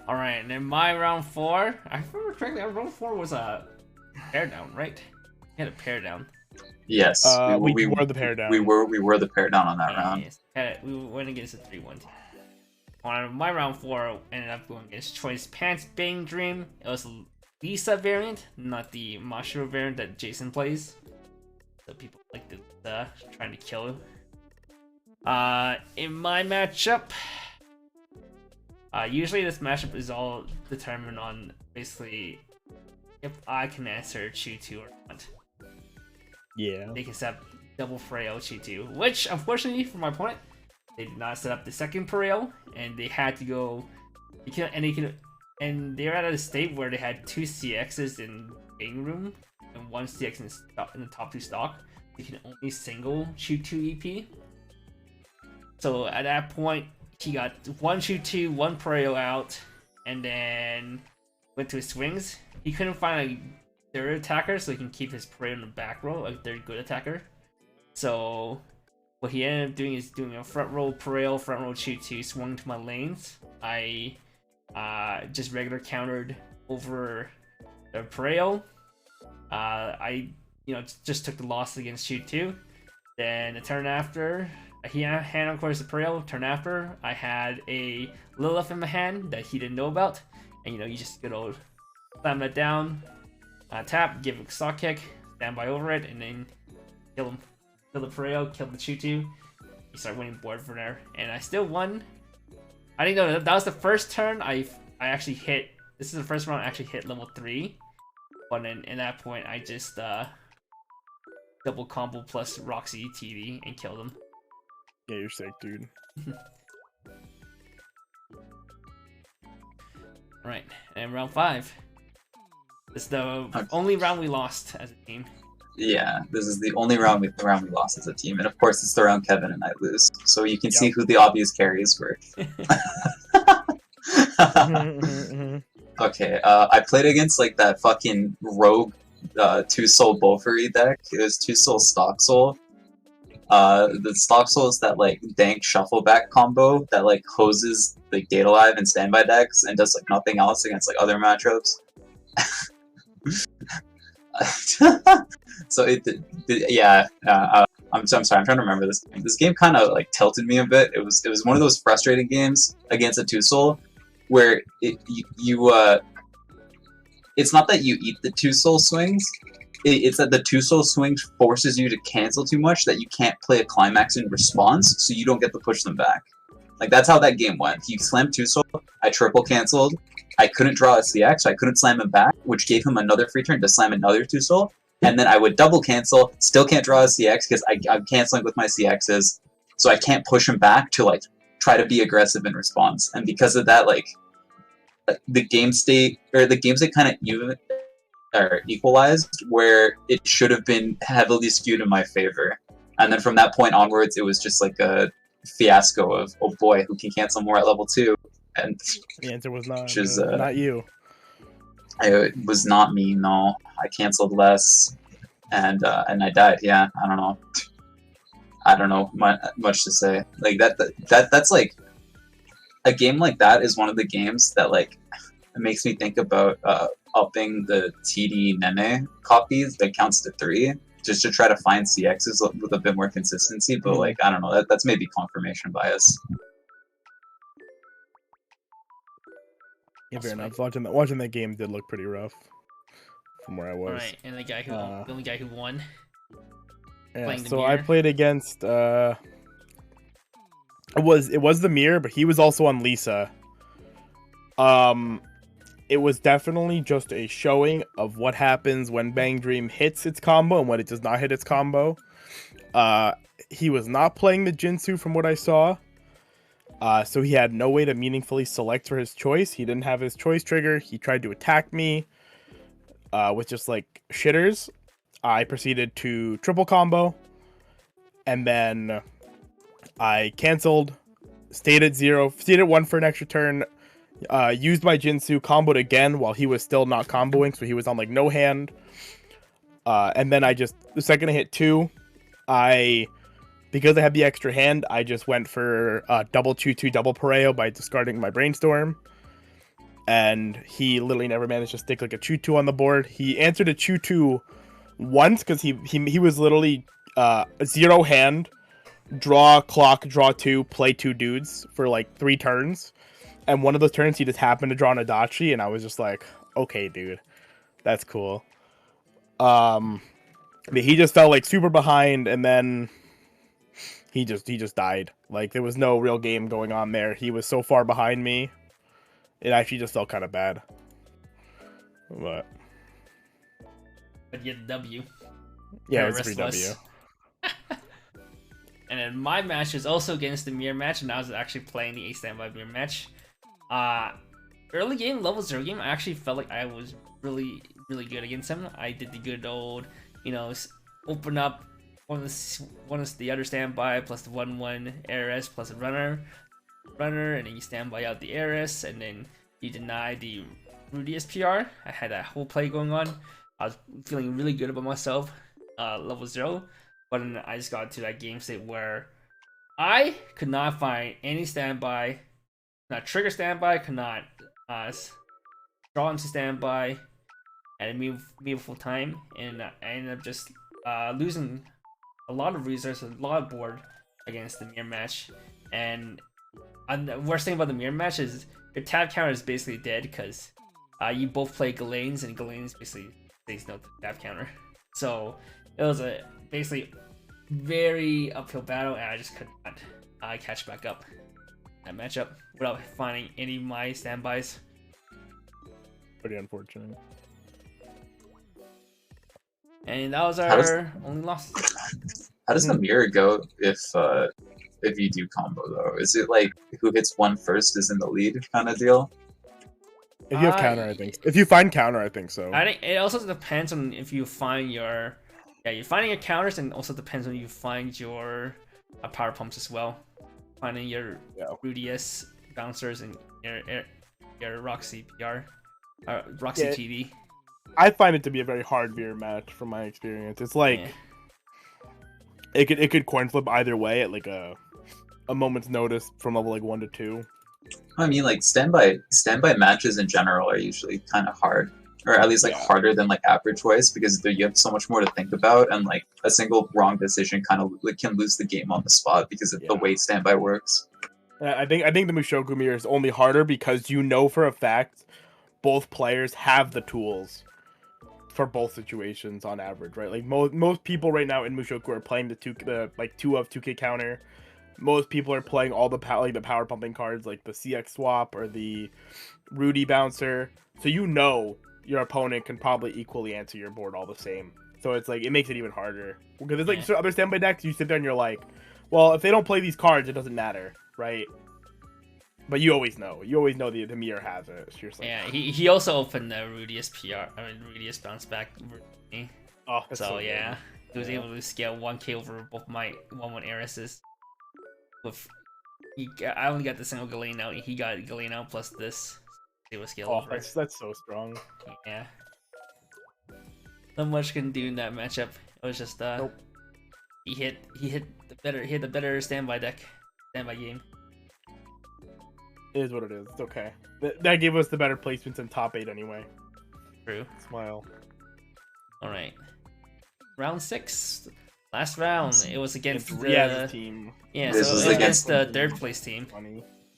All right, and then my round 4. I remember correctly. Our round 4 was a pair down, right? We had a pair down. Yes, We were the pair down. We were the pair down on that round. Yes. We went against a 3-1 team. On my round 4, ended up going against Choice Pants Bang Dream. It was Lisa variant, not the Mashiro variant that Jason plays. So people like the trying to kill him. In my matchup, usually this matchup is all determined on basically if I can answer Chu2 or not. Yeah. They can set up double Frail Chu2, which unfortunately for my opponent, they did not set up the second Frail, and they had to go. And they're at a state where they had 2 CXs in game room and 1 CX in the top 2 stock. You can only single Chu2 EP. So at that point, he got 1 Chu2, 1 Preo out, and then went to his swings. He couldn't find a third attacker, so he can keep his Preo in the back row, a third good attacker. So what he ended up doing is doing a front row Preo, front row Chu2, swung to my lanes. I just regular countered over the Preo. I just took the loss against Chu2. Then the turn after, he hand of course the Preo. Turn after, I had a Lilith in my hand that he didn't know about, and you just gonna slam that down, tap, give a stock kick, stand by over it, and then kill him. Kill the Preo, kill the Chu2. You start winning board from there, and I still won. I think that was the first turn I actually hit. This is the first round I actually hit level 3, but then in that point I just double combo plus Roxy TD and killed him. Yeah, you're sick, dude. Right, and round 5. It's the only round we lost as a team. Yeah, this is the only round we lost as a team, and of course it's the round Kevin and I lose. So you can see who the obvious carries were. Okay, I played against like that fucking rogue 2-soul Bofuri deck. It was 2-soul Stock Soul. The Stock Soul is that like dank shuffleback combo that like hoses like Data Live and standby decks and does like nothing else against like other matchups. So I'm sorry, I'm trying to remember this game. This game kind of like tilted me a bit. It was one of those frustrating games against a 2-soul where it's not that you eat the 2-soul swings, it's that the 2-soul swings forces you to cancel too much that you can't play a climax in response, so you don't get to push them back. Like, that's how that game went. He slammed 2-soul, I triple canceled, I couldn't draw a CX, so I couldn't slam him back, which gave him another free turn to slam another 2-soul, and then I would double cancel, still can't draw a CX because I'm canceling with my CXs, so I can't push him back to, like, try to be aggressive in response. And because of that, like, the game state kind of equalized, where it should have been heavily skewed in my favor. And then from that point onwards, it was just like a fiasco of, oh boy, who can cancel more at level 2? And the answer was not, not you. It was not me, no. I canceled less, and I died. Yeah, I don't know much to say. Like that's like a game like that is one of the games that like it makes me think about upping the TD Nene copies that counts to 3, just to try to find CXs with a bit more consistency. But like I don't know, that's maybe confirmation bias. Yeah, fair enough. Watching that game did look pretty rough from where I was. Alright, and the only guy who won. Yeah, so I played against it was the Mirror, but he was also on Lisa. It was definitely just a showing of what happens when Bang Dream hits its combo and when it does not hit its combo. He was not playing the Jinsu from what I saw. So he had no way to meaningfully select for his choice. He didn't have his choice trigger. He tried to attack me with just like shitters. I proceeded to triple combo, and then I canceled, stayed at 0, stayed at 1 for an extra turn, used my Jinsu, comboed again while he was still not comboing, so he was on like no hand. And then the second I hit 2, because I had the extra hand, I just went for double 2-2 double Pareo by discarding my Brainstorm. And he literally never managed to stick like a 2-2 on the board. He answered a 2-2 once because he was literally 0 hand, draw clock, draw 2, play 2 dudes for like 3 turns. And one of those turns he just happened to draw an Adachi, and I was just like, okay, dude, that's cool. He just felt like super behind, and then he just died. Like there was no real game going on there. He was so far behind me. It actually just felt kind of bad. But you had the W. Yeah, it was 3W. And then my match was also against the mirror match, and I was actually playing the A standby mirror match. Early game, level 0 game, I actually felt like I was really good against him. I did the good old, open up one is the other standby plus the 1/1 ARS plus a runner, and then you standby out the ARS, and then you deny the Rudius PR. I had that whole play going on. I was feeling really good about myself, level 0, but then I just got to that game state where I could not find any standby, not trigger standby, could not draw into standby, and move full time, and I ended up just losing a lot of resources, a lot of board against the mirror match. And the worst thing about the mirror match is your tab counter is basically dead because you both play Galanes, and Galanes basically says no to the tab counter. So it was a basically very uphill battle, and I just could not catch back up that matchup without finding any of my standbys. Pretty unfortunate. And that was our only loss. How does the mirror go if you do combo though? Is it like who hits one first is in the lead kind of deal? If you have counter, I think. If you find counter, I think so. I think it also depends on if you find you're finding your counters, and also depends on you find your power pumps as well. Finding your Rudius bouncers and your Roxy PR, Roxy TD. I find it to be a very hard mirror match from my experience. It's like it could coin flip either way at like a moment's notice from level like 1 to 2. I mean, like standby matches in general are usually kind of hard, or at least like harder than like average Weiss, because you have so much more to think about, and like a single wrong decision kind of can lose the game on the spot because of the way standby works. I think the Mushoku mirror is only harder because you know for a fact both players have the tools for both situations on average, right? Like most people right now in Mushoku are playing the 2 of 2K counter. Most people are playing all the power pumping cards like the CX swap or the Rudy bouncer. So you know your opponent can probably equally answer your board all the same. So it's like it makes it even harder because it's like other standby decks. You sit there and you're like, well, if they don't play these cards, it doesn't matter, right? But you always know. You always know the mirror has it. So yeah, he also opened the Rudius Rudius bounce back. Oh, so yeah, he was able to scale 1k over both my 1/1 Arises. I only got the single Galene out. He got Galene out plus this. It was scale over. That's so strong. Yeah. Not much can do in that matchup. It was just he hit the better standby game. It is what it is. It's okay. That gave us the better placements in top 8 anyway. True. Smile. Alright. Round 6. Last round. It was against the team. Yeah, so it was against the 3rd place team.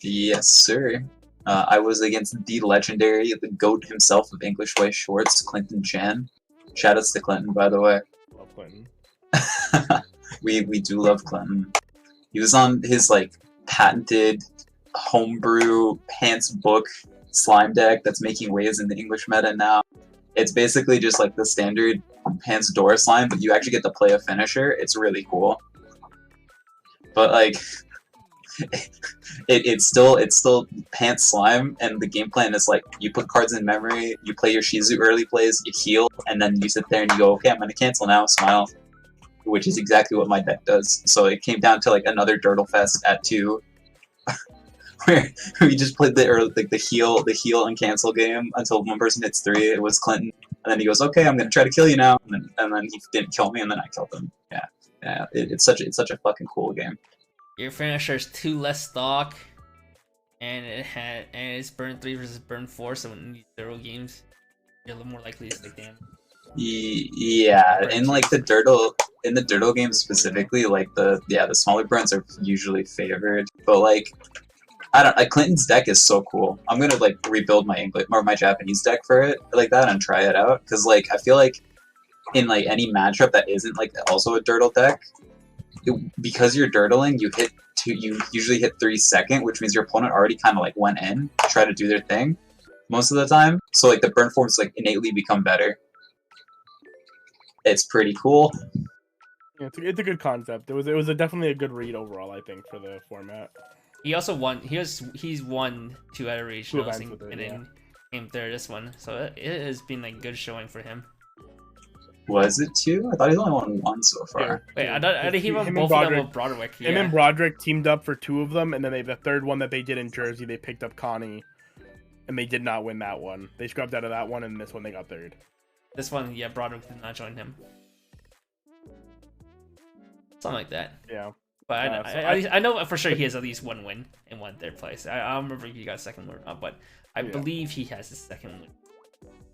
Yes, sir. I was against the legendary, the GOAT himself of English Weiss Schwarz, Clinton Chan. Shoutouts to Clinton, by the way. Love Clinton. we do love Clinton. He was on his like patented homebrew pants book slime deck that's making waves in the English meta now. It's basically just like the standard pants door slime, but you actually get to play a finisher. It's really cool. But like it's still pants slime, and the game plan is like you put cards in memory, you play your Shizu early plays, you heal, and then you sit there and you go, okay, I'm gonna cancel now, smile. Which is exactly what my deck does. So it came down to like another Dirtle Fest at 2. where we just played the heal and cancel game until one person hits 3. It was Clinton, and then he goes, "Okay, I'm gonna try to kill you now," and then he didn't kill me, and then I killed him. Yeah. It's such a fucking cool game. Your finisher is 2 less stock, and it's burn 3 versus burn 4, so when you need 0 games, you're a little more likely to stick damage. Yeah, in like the Dirtle games specifically, like the smaller burns are usually favored, but like Clinton's deck is so cool. I'm gonna like rebuild my English or my Japanese deck for it like that and try it out, because like I feel like in like any matchup that isn't like also a Dirtle deck, because you're Dirtling, you usually hit 3 second, which means your opponent already kind of like went in to try to do their thing most of the time. So like the burn forms like innately become better. It's pretty cool. Yeah, it's a good concept. It was definitely a good read overall, I think, for the format. He also won. He's won 2 out of regionals and yeah. came third this one, so it has been like good showing for him. Was it 2? I thought he's only won 1 so far. Wait, I think he won both of them with Broderick. Him and Broderick teamed up for 2 of them, and then the third one that they did in Jersey, they picked up Connie, and they did not win that one. They scrubbed out of that one, and this one they got third. This one, yeah, Broderick did not join him. Something like that. Yeah. But I know for sure he has at least 1 win and 1 third place. I don't remember if he got 2nd win or not, but I believe he has his 2nd win.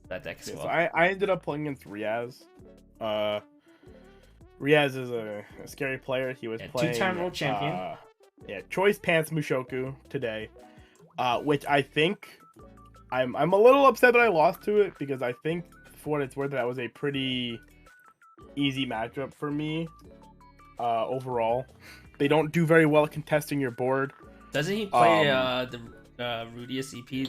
That deck as well. So I ended up playing against Riaz. Riaz is a scary player. He was playing 2-time world champion. Choice Pants Mushoku today, which I think I'm a little upset that I lost to it, because I think for what it's worth that was a pretty easy matchup for me. Overall, they don't do very well at contesting your board. Doesn't he play the Rudius EP?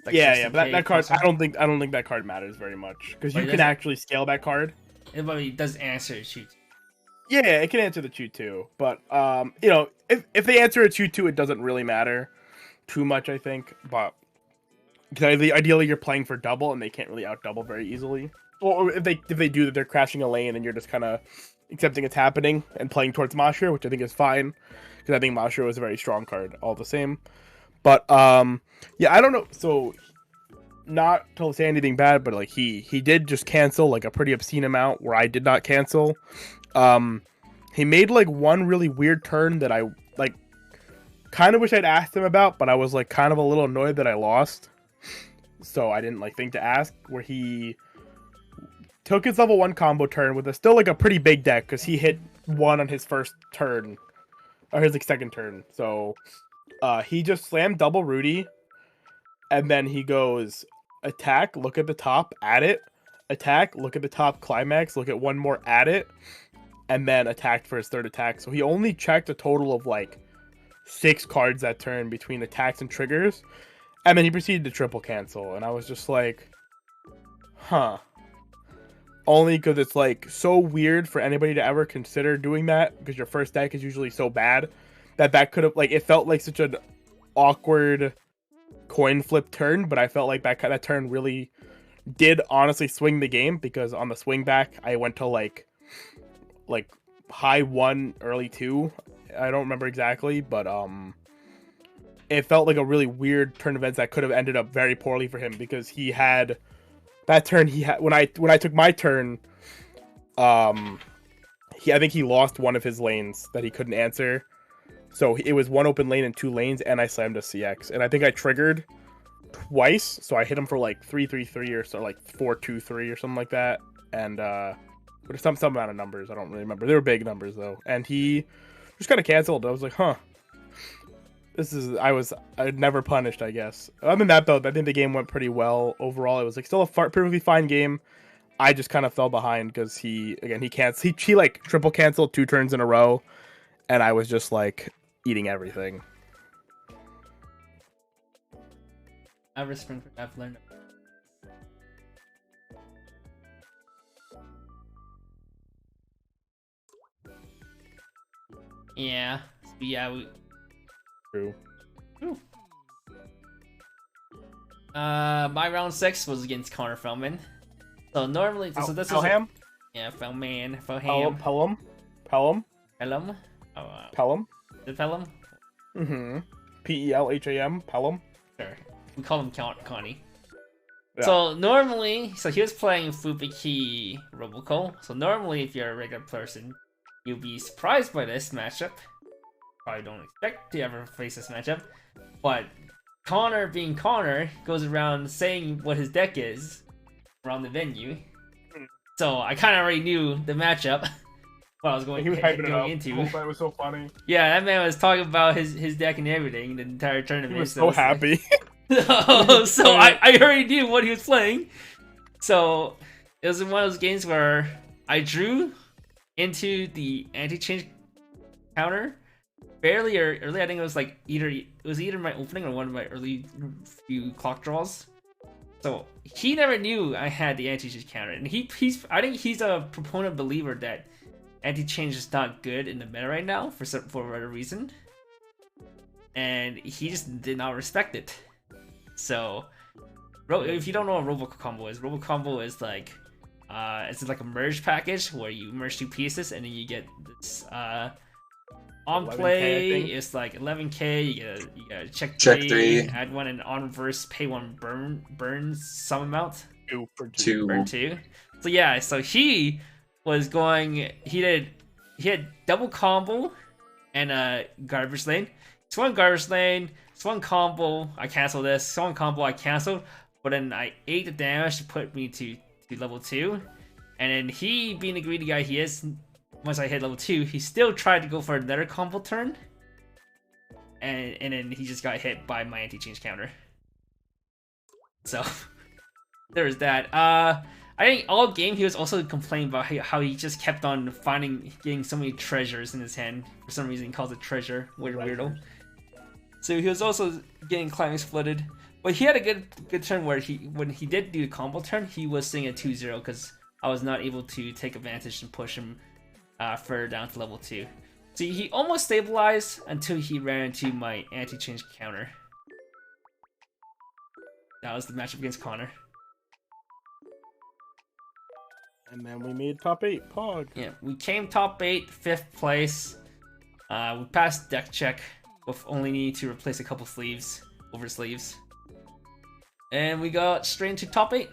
But that card, I don't think that card matters very much, because you can actually scale that card. But he does answer a shoot. Yeah, it can answer the shoot too. But if they answer a shoot too, it doesn't really matter too much, I think. But ideally, you're playing for double, and they can't really out double very easily. Or if they do that, they're crashing a lane, and you're just kind of accepting it's happening and playing towards Mashir, which I think is fine, because I think Mashir was a very strong card all the same. But yeah, I don't know. So not to say anything bad, but like he did just cancel like a pretty obscene amount where I did not cancel. He made like one really weird turn that I like kind of wish I'd asked him about, but I was like kind of a little annoyed that I lost, so I didn't like think to ask, where he took his level 1 combo turn with still like a pretty big deck, because he hit 1 on his first turn, or his like 2nd turn. So he just slammed double Rudy, and then he goes attack, look at the top, add it, attack, look at the top, climax, look at 1 more, add it, and then attacked for his 3rd attack. So he only checked a total of like 6 cards that turn between attacks and triggers, and then he proceeded to triple cancel, and I was just like, huh. Only because it's like so weird for anybody to ever consider doing that, because your first deck is usually so bad that could have, like, it felt like such an awkward coin flip turn, but I felt like that turn really did honestly swing the game, because on the swing back I went to like high 1, early 2. I don't remember exactly, but it felt like a really weird turn of events that could have ended up very poorly for him, because he had that turn. He had when I took my turn, I think he lost one of his lanes that he couldn't answer. So it was 1 open lane and 2 lanes, and I slammed a CX, and I think I triggered twice, so I hit him for like 3-3-3 or so, like 4-2-3 or something like that, and but some amount of numbers, I don't really remember. They were big numbers though, and he just kind of canceled. I was like, huh. I'd never punished, I guess. Other than that, though, I think the game went pretty well overall. It was like still a perfectly fine game. I just kind of fell behind because he like triple canceled 2 turns in a row, and I was just like eating everything. I've learned. Yeah. True. My round 6 was against Connor Fellman. So normally, so this Pelham? Yeah, Fellman, Pelham. Pelham. Pelham. The Pelham. Pelham. Pelham. Sure. We call him Connie. Yeah. So normally, he was playing Fubiki Roboco. So normally, if you're a regular person, you'll be surprised by this matchup. Probably don't expect to ever face this matchup. But Connor, being Connor, goes around saying what his deck is around the venue. So I kind of already knew the matchup. What I was going, He was hyping it up. into. Oh, that was so funny. Yeah, that man was talking about his deck and everything the entire tournament. He was so happy. So I already knew what he was playing. So it was one of those games where I drew into the anti-change counter fairly early. I think it was like either my opening or one of my early few clock draws. So he never knew I had the anti-change counter, and I think he's a proponent believer that anti-change is not good in the meta right now for whatever reason, and he just did not respect it. So, if you don't know what Robo Combo is like, it's like a merge package where you merge two pieces and then you get this on play. It's like 11k. You get a check three, add one, and on reverse pay one, burn some amount. Burn two. So yeah, so he was going. He had double combo and a garbage lane. Swung garbage lane. Swung combo, I canceled this. Swung combo, I canceled. But then I ate the damage to put me to level 2. And then he, being the greedy guy he is, once I hit level 2, he still tried to go for another combo turn. And then he just got hit by my anti-change counter. So, there's that. I think all game he was also complaining about how he just kept on getting so many treasures in his hand. For some reason he calls it treasure. Weirdo. So he was also getting climax flooded, but he had a good turn where when he did do the combo turn, he was sitting at 2-0 because I was not able to take advantage and push him further down to level 2. So he almost stabilized until he ran into my anti-change counter. That was the matchup against Connor. And then we made top 8, Pog. Yeah, we came top 8, 5th place. We passed deck check. With only need to replace a couple sleeves, over sleeves. And we got straight into top 8.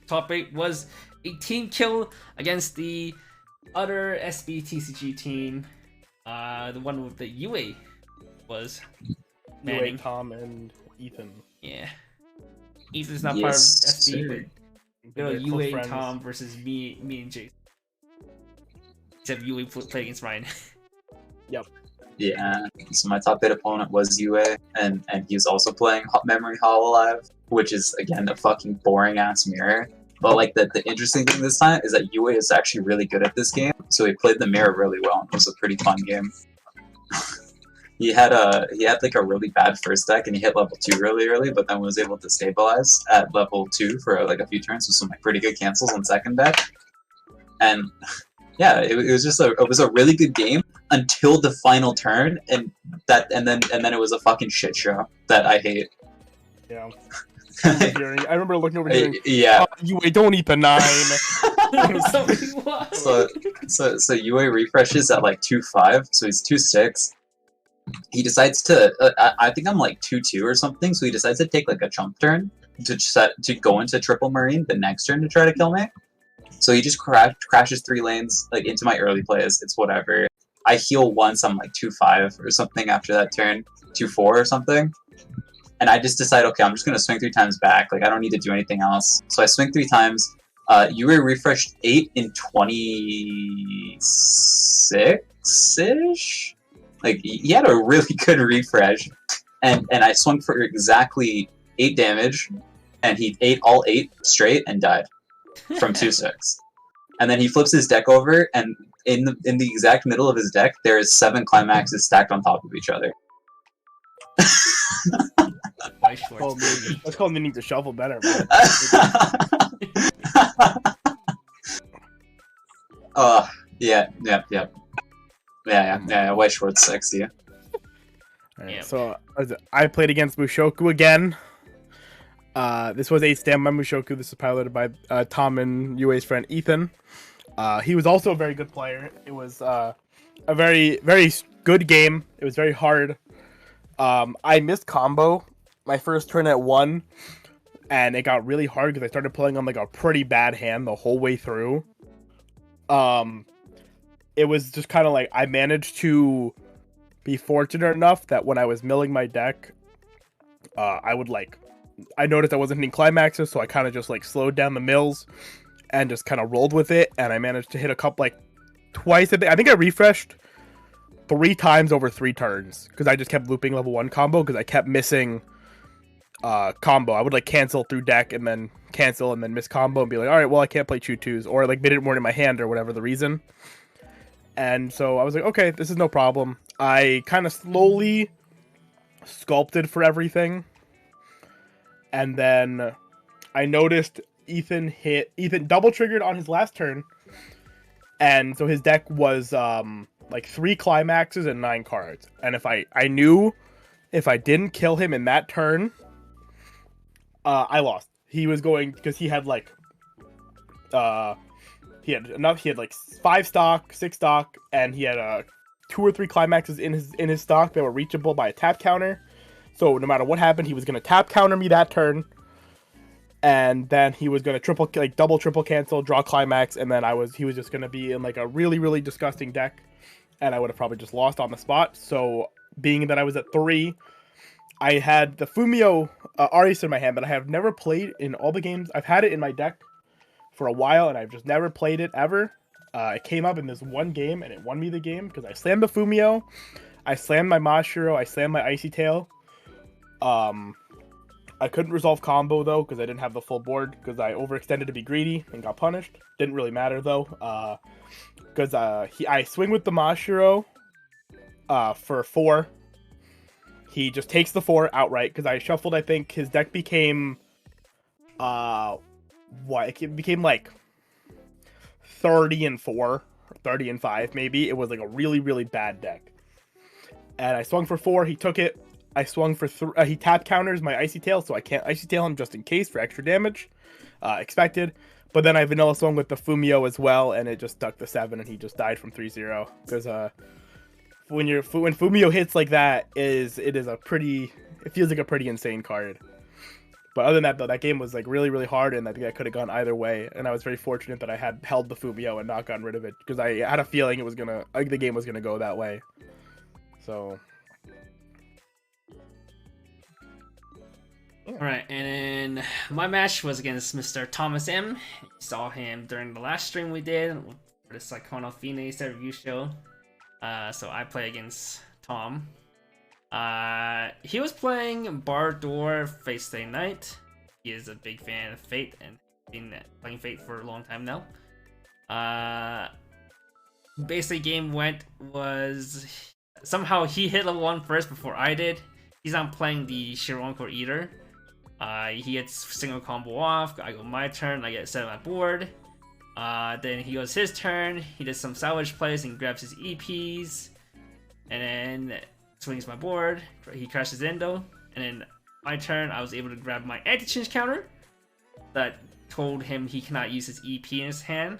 Top 8 was a team kill against the other SBTCG team. The one with the UA was manning. UA, Tom, and Ethan. Yeah. Ethan's not part of SB, but UA friends. Tom versus me and Jason. Except UA played against Ryan. Yep. Yeah, so my top 8 opponent was UA, and he was also playing Memory Hololive, which is, again, a fucking boring-ass mirror. But, like, the interesting thing this time is that UA is actually really good at this game, so he played the mirror really well. It was a pretty fun game. he had like, a really bad first deck, and he hit level 2 really early, but then was able to stabilize at level 2 for, like, a few turns with some, like, pretty good cancels on second deck. And, yeah, it was a really good game until the final turn, and then it was a fucking shit show that I hate. Yeah. I remember looking over here. Yeah. UA, don't eat the 9. So UA refreshes at like 2-5, so he's 2-6. He decides to, I think I'm like 2-2 or something, so he decides to take like a chump turn to go into triple marine the next turn to try to kill me. So he just crashes 3 lanes like into my early plays. It's whatever. I heal once, I'm like 2-5 or something after that turn, 2-4 or something. And I just decide, okay, I'm just going to swing 3 times back. Like, I don't need to do anything else. So I swing 3 times. UA refreshed 8 in 26-ish? Like, he had a really good refresh. And I swung for exactly 8 damage. And he ate all 8 straight and died from 2-6. And then he flips his deck over, and in the exact middle of his deck, there is 7 climaxes stacked on top of each other. That's called needing to shuffle better, man. Yeah, Weiss, Schwarz, 60. Right, Yeah. so I played against Mushoku again. This was 8 stamp by Mushoku. This is piloted by Tom and UA's friend Ethan. He was also a very good player. It was a very, very good game. It was very hard I missed combo my first turn at 1, and it got really hard because I started playing on like a pretty bad hand the whole way through. It was just kind of like I managed to be fortunate enough that when I was milling my deck, I noticed I wasn't hitting climaxes, so I kind of just like slowed down the mills and just kind of rolled with it, and I managed to hit a couple like twice. I think I refreshed 3 times over 3 turns because I just kept looping level 1 combo because I kept missing combo. I would like cancel through deck and then cancel and then miss combo and be like, all right, well, I can't play Choo-Choo's, or like made it more in my hand or whatever the reason. And so I was like, okay, this is no problem. I kind of slowly sculpted for everything, and then I noticed Ethan double triggered on his last turn, and so his deck was like 3 climaxes and 9 cards. And if I knew if I didn't kill him in that turn, I lost. He was going, because he had like he had like 5 stock, 6 stock, and he had 2 or 3 climaxes in his stock that were reachable by a tap counter. So no matter what happened, he was gonna tap counter me that turn, and then he was gonna double triple cancel, draw climax, and then he was just gonna be in like a really, really disgusting deck, and I would have probably just lost on the spot. So being that I was at 3, I had the Fumio Aris in my hand, but I have never played in all the games. I've had it in my deck for a while, and I've just never played it ever. It came up in this one game, and it won me the game because I slammed the Fumio, I slammed my Mashiro, I slammed my Icy Tail. I couldn't resolve combo though because I didn't have the full board because I overextended to be greedy and got punished. Didn't really matter though, because I swing with the Mashiro for 4. He just takes the 4 outright because I shuffled. I think his deck became it became like 30-4, 30-5 maybe. It was like a really, really bad deck. And I swung for 4. He took it. I swung for 3. He tap counters my Icy Tail, so I can't Icy Tail him just in case for extra damage. Expected. But then I vanilla swung with the Fumio as well, and it just stuck the 7, and he just died from 3-0. Because when Fumio hits like that, it feels like a pretty insane card. But other than that, though, that game was like really, really hard, and I think I could have gone either way. And I was very fortunate that I had held the Fumio and not gotten rid of it, because I had a feeling the game was gonna go that way. So. Alright, and then my match was against Mr. Thomas M. You saw him during the last stream we did for the Psychono Phoenix review show. So I play against Tom. He was playing Bardor Face Day Night. He is a big fan of Fate and been playing Fate for a long time now. Basically, game was somehow he hit level 1 first before I did. He's not playing the Shironko either. He gets single combo off. I go my turn. I get set on my board. Then he goes his turn. He does some salvage plays and grabs his EPs, and then swings my board. He crashes Endo, and then my turn. I was able to grab my anti-change counter that told him he cannot use his EP in his hand.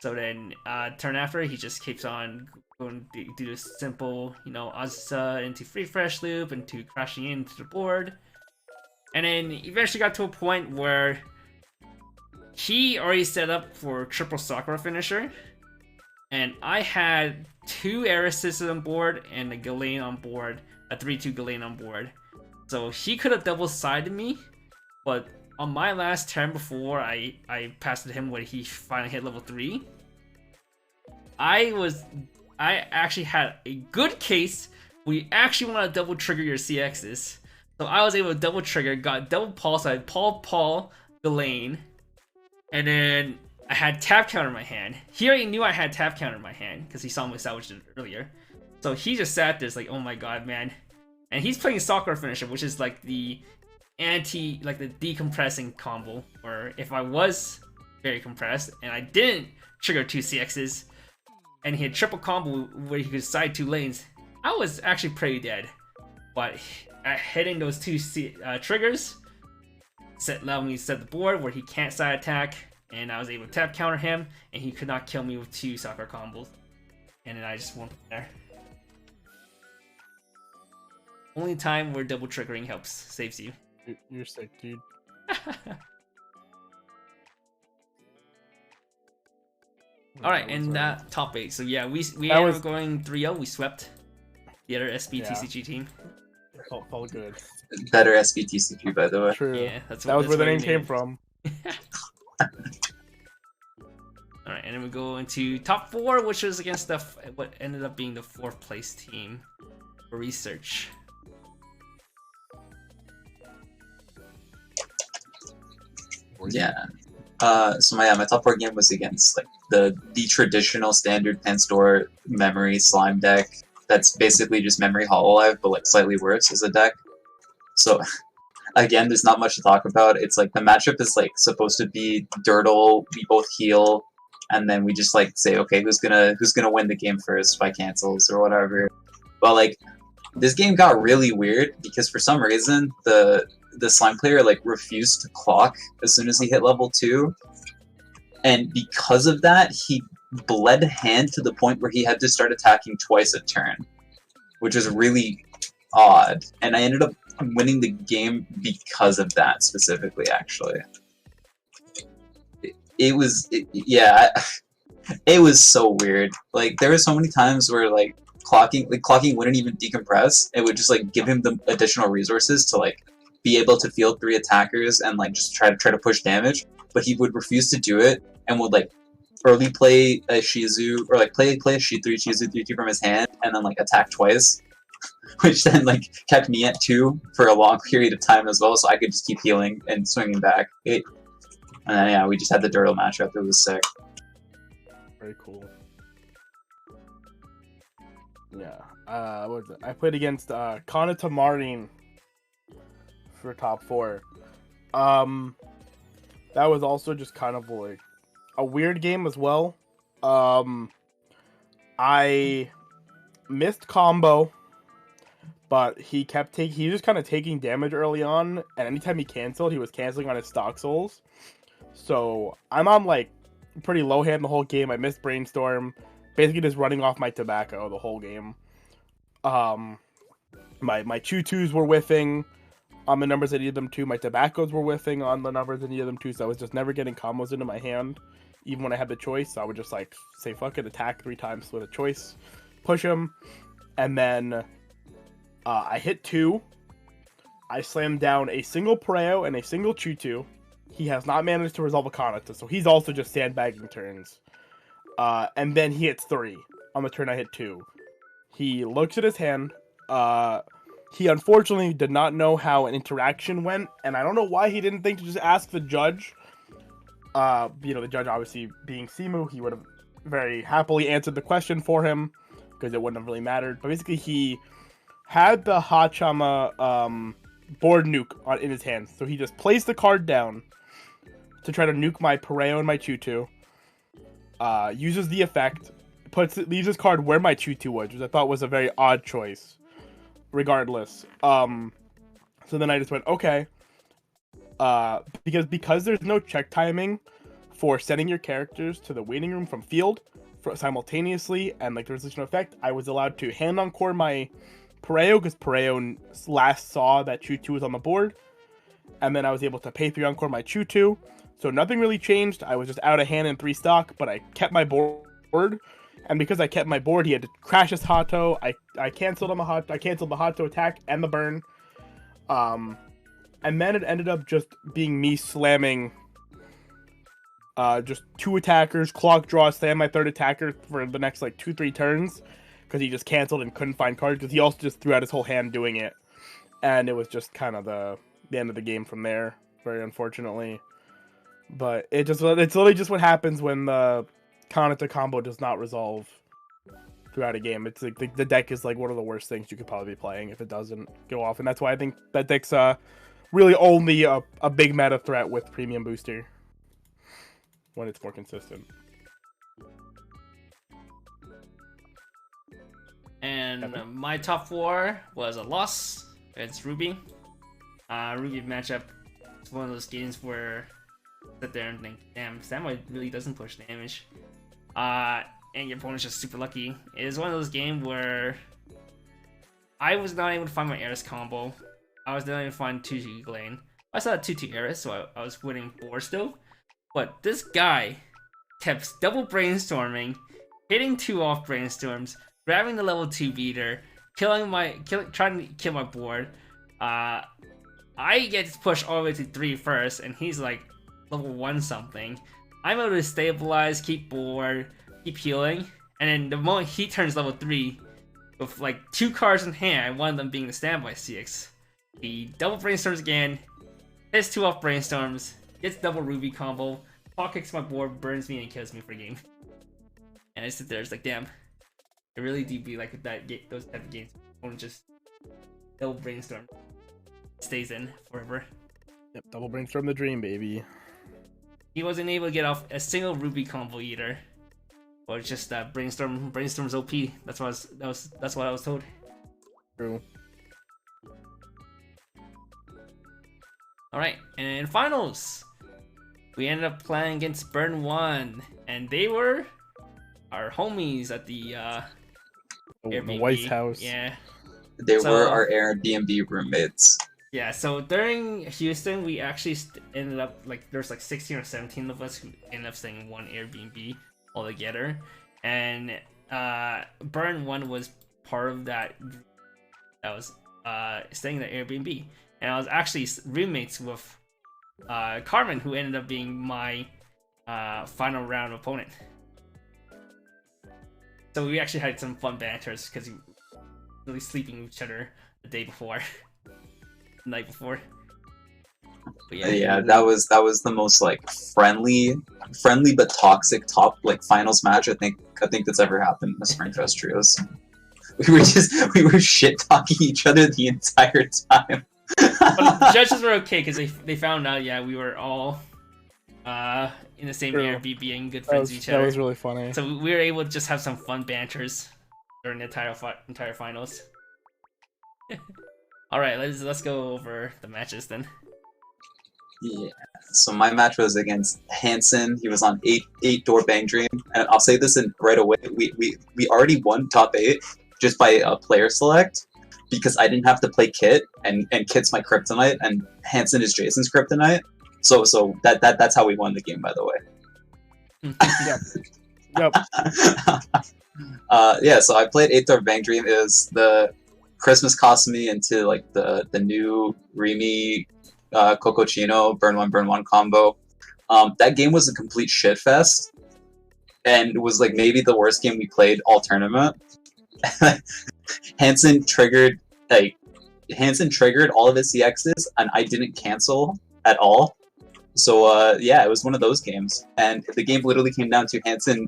So then, turn after, he just keeps on going to do this simple, Azusa into free fresh loop into crashing into the board. And then eventually got to a point where he already set up for triple Sakura finisher, and I had 2 Arises on board and a Galen on board, a 3-2 Galen on board. So he could have double-sided me, but on my last turn before I passed him when he finally hit level 3, I actually had a good case where you actually want to double trigger your CXs. So I was able to double trigger, got double pulse, I had Paul, Delane, and then I had tap counter in my hand. He already knew I had tap counter in my hand because he saw me salvage it earlier. So he just sat there, like, oh my god, man. And he's playing Sakura Finisher, which is like the the decompressing combo, or if I was very compressed and I didn't trigger 2 CXs and he had triple combo where he could side 2 lanes, I was actually pretty dead. But hitting those 2 triggers allowed me to set the board where he can't side attack, and I was able to tap counter him, and he could not kill me with 2 Sakura combos. And then I just won from there. only time where double triggering helps, saves you. You're sick, dude. All right, and top 8. So yeah, we That ended was- up going 3-0. We swept the other SBTCG team. Felt good. Better SBTCG, by the way. True. Yeah, that's That was where the we name came named from. All right, and then we go into top 4, which was against the what ended up being the 4th place team for research. Yeah. So my top 4 game was against like the traditional standard pen store memory slime deck. That's basically just memory Hololive, but like slightly worse as a deck. So again, there's not much to talk about. It's like the matchup is like supposed to be Dirtle. We both heal, and then we just like say, okay, who's gonna win the game first by cancels or whatever. But like this game got really weird because for some reason the slime player like refused to clock as soon as he hit level 2, and because of that he bled hand to the point where he had to start attacking twice a turn, which was really odd, and I ended up winning the game because of that specifically. Actually, it was so weird. Like there were so many times where like clocking wouldn't even decompress. It would just like give him the additional resources to like be able to field 3 attackers and like just try to push damage, but he would refuse to do it and would like early play a Shizu or like play a Shizu 3-2 from his hand and then like attack twice, which then like kept me at 2 for a long period of time as well, so I could just keep healing and swinging back. And then, yeah, we just had the Dirtle matchup. It was sick. Very cool. Yeah. What was it? I played against Kanata Marin for top 4. That was also just kind of like a weird game as well. I missed combo, but he was just kind of taking damage early on, and anytime he canceled, he was canceling on his stock souls. So I'm on like pretty low hand the whole game. I missed Brainstorm, basically just running off my tobacco the whole game. My Choo-Choos were whiffing on the numbers I needed them to. My tobaccos were whiffing on the numbers I needed them to, so I was just never getting combos into my hand, even when I had the choice. So I would just like say fuck it, attack 3 times with a choice, push him, and then I hit 2. I slammed down a single Pareo and a single Choo-Choo. He has not managed to resolve a Kanata, so he's also just sandbagging turns. And then he hits 3 on the turn I hit 2. He looks at his hand. He unfortunately did not know how an interaction went, and I don't know why he didn't think to just ask the judge. The judge obviously being Simu, he would have very happily answered the question for him, because it wouldn't have really mattered. But basically, he had the Hachama board nuke in his hand, so he just placed the card down to try to nuke my Pareo and my Choo-Choo. Uses the effect, leaves his card where my Choo-Choo was, which I thought was a very odd choice. Regardless, so then I just went okay, because there's no check timing for sending your characters to the waiting room from field simultaneously, and like there's no effect. I was allowed to hand encore my Pareo because Pareo last saw that Choo-Choo was on the board, and then I was able to pay 3 encore my Choo-Choo. So nothing really changed. I was just out of hand in 3 stock, but I kept my board. And because I kept my board, he had to crash his Hato. I canceled him I canceled the Hato attack and the burn. And then it ended up just being me slamming just 2 attackers, clock draw, slam my 3rd attacker for the next like 2-3 turns. Because he just canceled and couldn't find cards. Because he also just threw out his whole hand doing it. And it was just kind of the end of the game from there, very unfortunately. But it's literally just what happens when the Kanata combo does not resolve throughout a game. It's like the deck is like one of the worst things you could probably be playing if it doesn't go off, and that's why I think that deck's really only a big meta threat with Premium Booster when it's more consistent. And my top 4 was a loss against Ruby. Ruby matchup. It's one of those games where sit there and think, damn, Samurai really doesn't push damage. And your opponent's just super lucky. It is one of those games where I was not able to find my Eris combo. I was not able to find 2-2 lane. I saw 2-2 Eris, so I was winning 4 still. But this guy kept double brainstorming, hitting 2 off brainstorms, grabbing the level 2 beater, trying to kill my board. I get pushed all the way to 3 first, and he's like level 1 something. I'm able to stabilize, keep board, keep healing, and then the moment he turns level 3, with like 2 cards in hand, one of them being the standby CX, he double brainstorms again, hits 2 off brainstorms, gets double Ruby combo, paw kicks my board, burns me, and kills me for game. And I sit there, it's like, damn, it really do be like those type of games. Don't just double brainstorm. Stays in forever. Yep, double brainstorm the dream, baby. He wasn't able to get off a single Ruby combo either. Or just brainstorm's OP. That's what I was told. True. Alright, and finals. We ended up playing against Burn 1, and they were our homies at the Airbnb. Weiss house. Yeah. They were our Airbnb roommates. Yeah, so during Houston, we actually ended up, like, there's like 16 or 17 of us who ended up staying in one Airbnb altogether. And Burn 1 was part of that was staying in the Airbnb. And I was actually roommates with Carmen, who ended up being my final round opponent. So we actually had some fun banters because we were really sleeping with each other the day before. Night before. But yeah, that was the most like friendly but toxic top like finals match I think that's ever happened in the Springfest trios. We were shit talking each other the entire time. But the judges were okay because they found out we were all in the same Airbnb and good friends with each other. That was really funny. So we were able to just have some fun banters during the entire finals. All right, let's go over the matches then. Yeah. So my match was against Hansen. He was on 8 door Bang Dream, and I'll say this right away. We already won top 8 just by a player select because I didn't have to play Kit, and Kit's my kryptonite, and Hansen is Jason's kryptonite. So that's how we won the game, by the way. Yep. Yeah. So I played 8 door Bang Dream. It was the Christmas cost me into like the new Remy Cococino Burn 1 combo. That game was a complete shit fest, and it was like maybe the worst game we played all tournament. Hansen triggered all of his CXs, and I didn't cancel at all. So yeah, it was one of those games, and the game literally came down to Hansen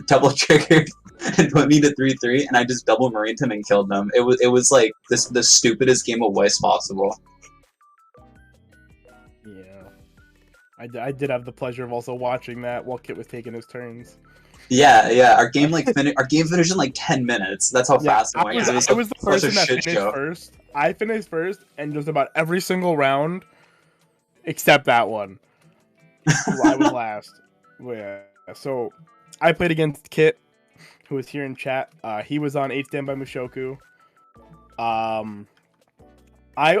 double triggered and put me to 3-3, and I just double marined him and killed him. It was like the stupidest game of Weiss possible. Yeah, I did have the pleasure of also watching that while Kit was taking his turns. Yeah. Our game finished in like 10 minutes. That's how fast it went. I was the person that finished first. I finished first, and just about every single round, except that one. I was last. Yeah. So I played against Kit, who was here in chat. He was on 8 stand by Mushoku. I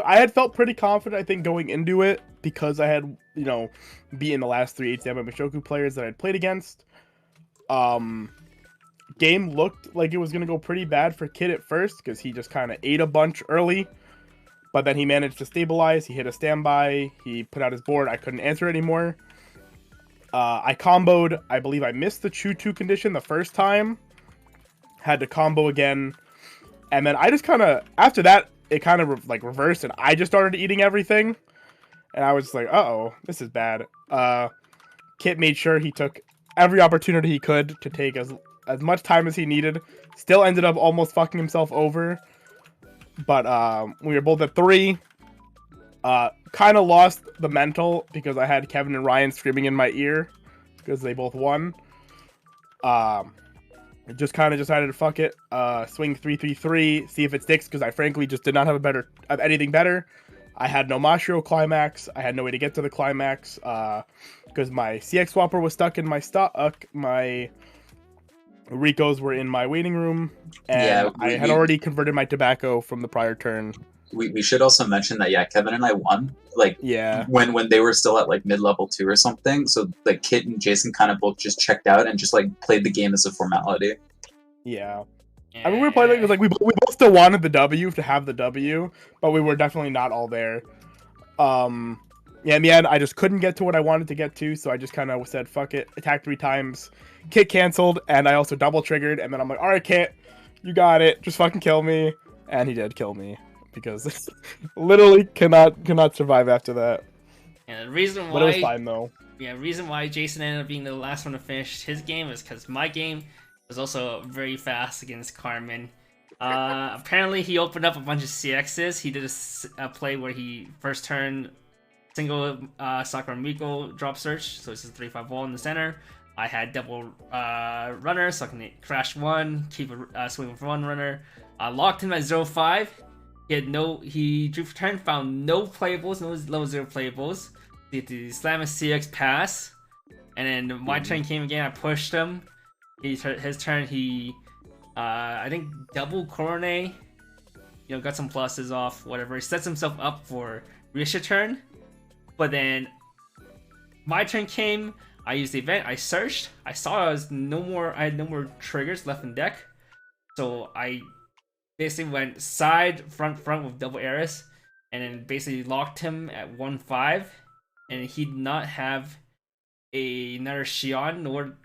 had felt pretty confident, I think, going into it because I had, beaten the last 3 8 stand by Mushoku players that I'd played against. Game looked like it was gonna go pretty bad for Kit at first because he just kind of ate a bunch early. But then he managed to stabilize, he hit a standby, he put out his board, I couldn't answer anymore. I comboed, I believe I missed the Chu-2 condition the first time. Had to combo again. And then I just kind of, after that, it kind of reversed and I just started eating everything. And I was just like, uh-oh, this is bad. Kit made sure he took every opportunity he could to take as much time as he needed. Still ended up almost fucking himself over. But we were both at 3. Kind of lost the mental because I had Kevin and Ryan screaming in my ear because they both won. Just kind of decided to fuck it. Swing 3-3-3, see if it sticks because I frankly just did not have anything better. I had no Mashiro climax. I had no way to get to the climax because my CX swapper was stuck in my Ricos were in my waiting room, and Yeah, I had already converted my tobacco from the prior turn. We should also mention that Kevin and I won like Yeah. when they were still at like mid-level 2 or something. So like Kit and Jason kind of both just checked out and just like played the game as a formality. Yeah. I mean, we were playing it was like we both still wanted the W to have the W, but we were definitely not all there. Yeah, in the end, I just couldn't get to what I wanted to get to, so I just kind of said, fuck it, attack 3 times, Kit canceled, and I also double triggered, and then I'm like, alright, Kit, you got it, just fucking kill me. And he did kill me, because literally cannot survive after that. And the reason why... But it was fine, though. Yeah, reason why Jason ended up being the last one to finish his game is because my game was also very fast against Carmen. Apparently, he opened up a bunch of CXs. He did a play where he first turn single Sakura Miko drop search, so this is 3-5 wall in the center. I had double runner, so I can crash 1, keep a swing for 1 runner. Locked him at 0-5. He drew for turn, found no playables, no level 0 playables. He had to slam a CX pass, and then my turn came again. I pushed him. His turn, he I think double Corone, got some pluses off, whatever. He sets himself up for Risha turn. But then my turn came, I used the event, I searched, I saw I had no more triggers left in deck. So I basically went side, front with double Eris, and then basically locked him at 1-5, and he did not have another Shion, nor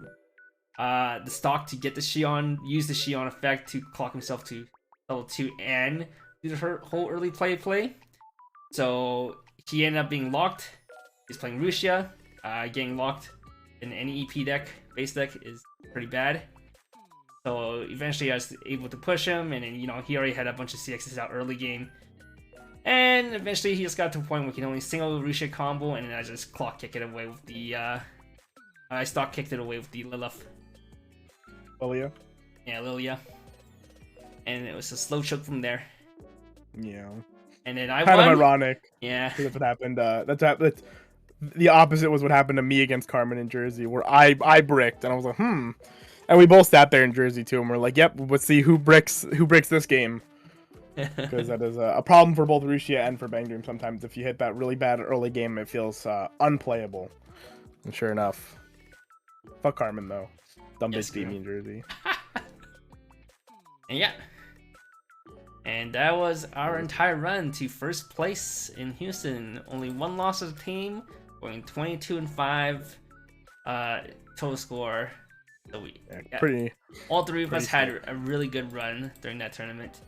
the stock to get the Shion, use the Shion effect to clock himself to level 2 and do the whole early play. So he ended up being locked. He's playing Rushia. Getting locked in any EP deck, base deck, is pretty bad. So eventually I was able to push him, and then, he already had a bunch of CXs out early game. And eventually he just got to a point where he can only single Rushia combo, and then I just clock kick it away with the, I stock kicked it away with the Lilith. Lilia? Yeah, Lilia. And it was a slow choke from there. Yeah. And then I kind won. of ironic. Yeah. That's what happened. That's the opposite was what happened to me against Carmen in Jersey, where I bricked, and I was like, and we both sat there in Jersey too, and we're like, yep, let's see who bricks this game. Because that is a problem for both Rushia and for Bang Dream sometimes. If you hit that really bad early game, it feels unplayable. And sure enough, fuck Carmen though. Dumb bitch beat me in Jersey. And yeah. And that was our entire run to first place in Houston. Only one loss as a team, going 22-5 total score. So all three of us had a really good run during that tournament.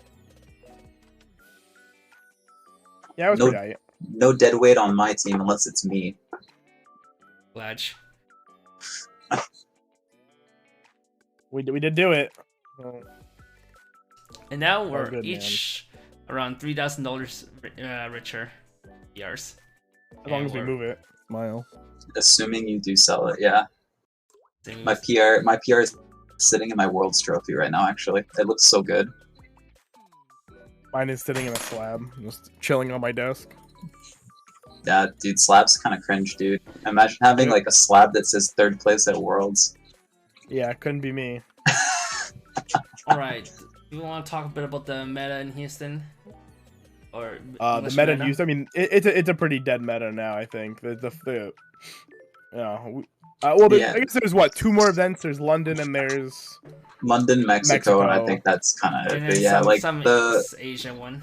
Yeah, it was pretty high. No dead weight on my team unless it's me. Glad. We did do it. And now we're each around $3,000 richer. Yours. As long as we move it. Smile. Assuming you do sell it, yeah. My PR is sitting in my World's trophy right now, actually. It looks so good. Mine is sitting in a slab, just chilling on my desk. Yeah, dude, slab's kind of cringe, dude. Imagine having like a slab that says 3rd place at Worlds. Yeah, it couldn't be me. Alright, do you want to talk a bit about the meta in Houston? Or the meta in Houston, I mean, it's a pretty dead meta now, I think. I guess there's what, 2 more events. There's London and there's London, Mexico, and I think that's kind of it. But yeah, like the Asia one.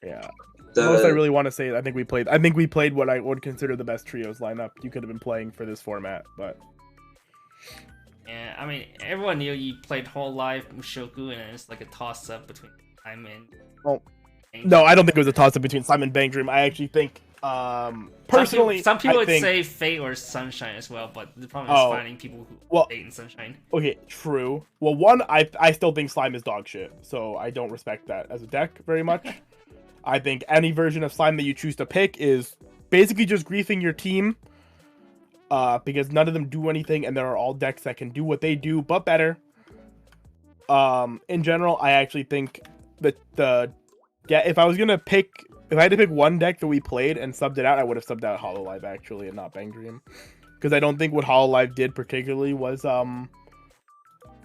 Yeah. The most I really want to say, I think we played what I would consider the best trios lineup you could have been playing for this format, but yeah, I mean, everyone knew you played Hololive, Mushoku, and it's like a toss-up between Simon. Well, no, I don't think it was a toss-up between Simon and Bang Dream. I actually think, personally, some people would say Fate or Sunshine as well, but the problem is finding people who Fate and Sunshine. Okay, true. Well, one, I still think Slime is dog shit, so I don't respect that as a deck very much. I think any version of Slime that you choose to pick is basically just griefing your team. Because none of them do anything, and there are all decks that can do what they do, but better. In general, I actually think that if I had to pick one deck that we played and subbed it out, I would have subbed out Hololive actually, and not Bang Dream, because I don't think what Hololive did particularly was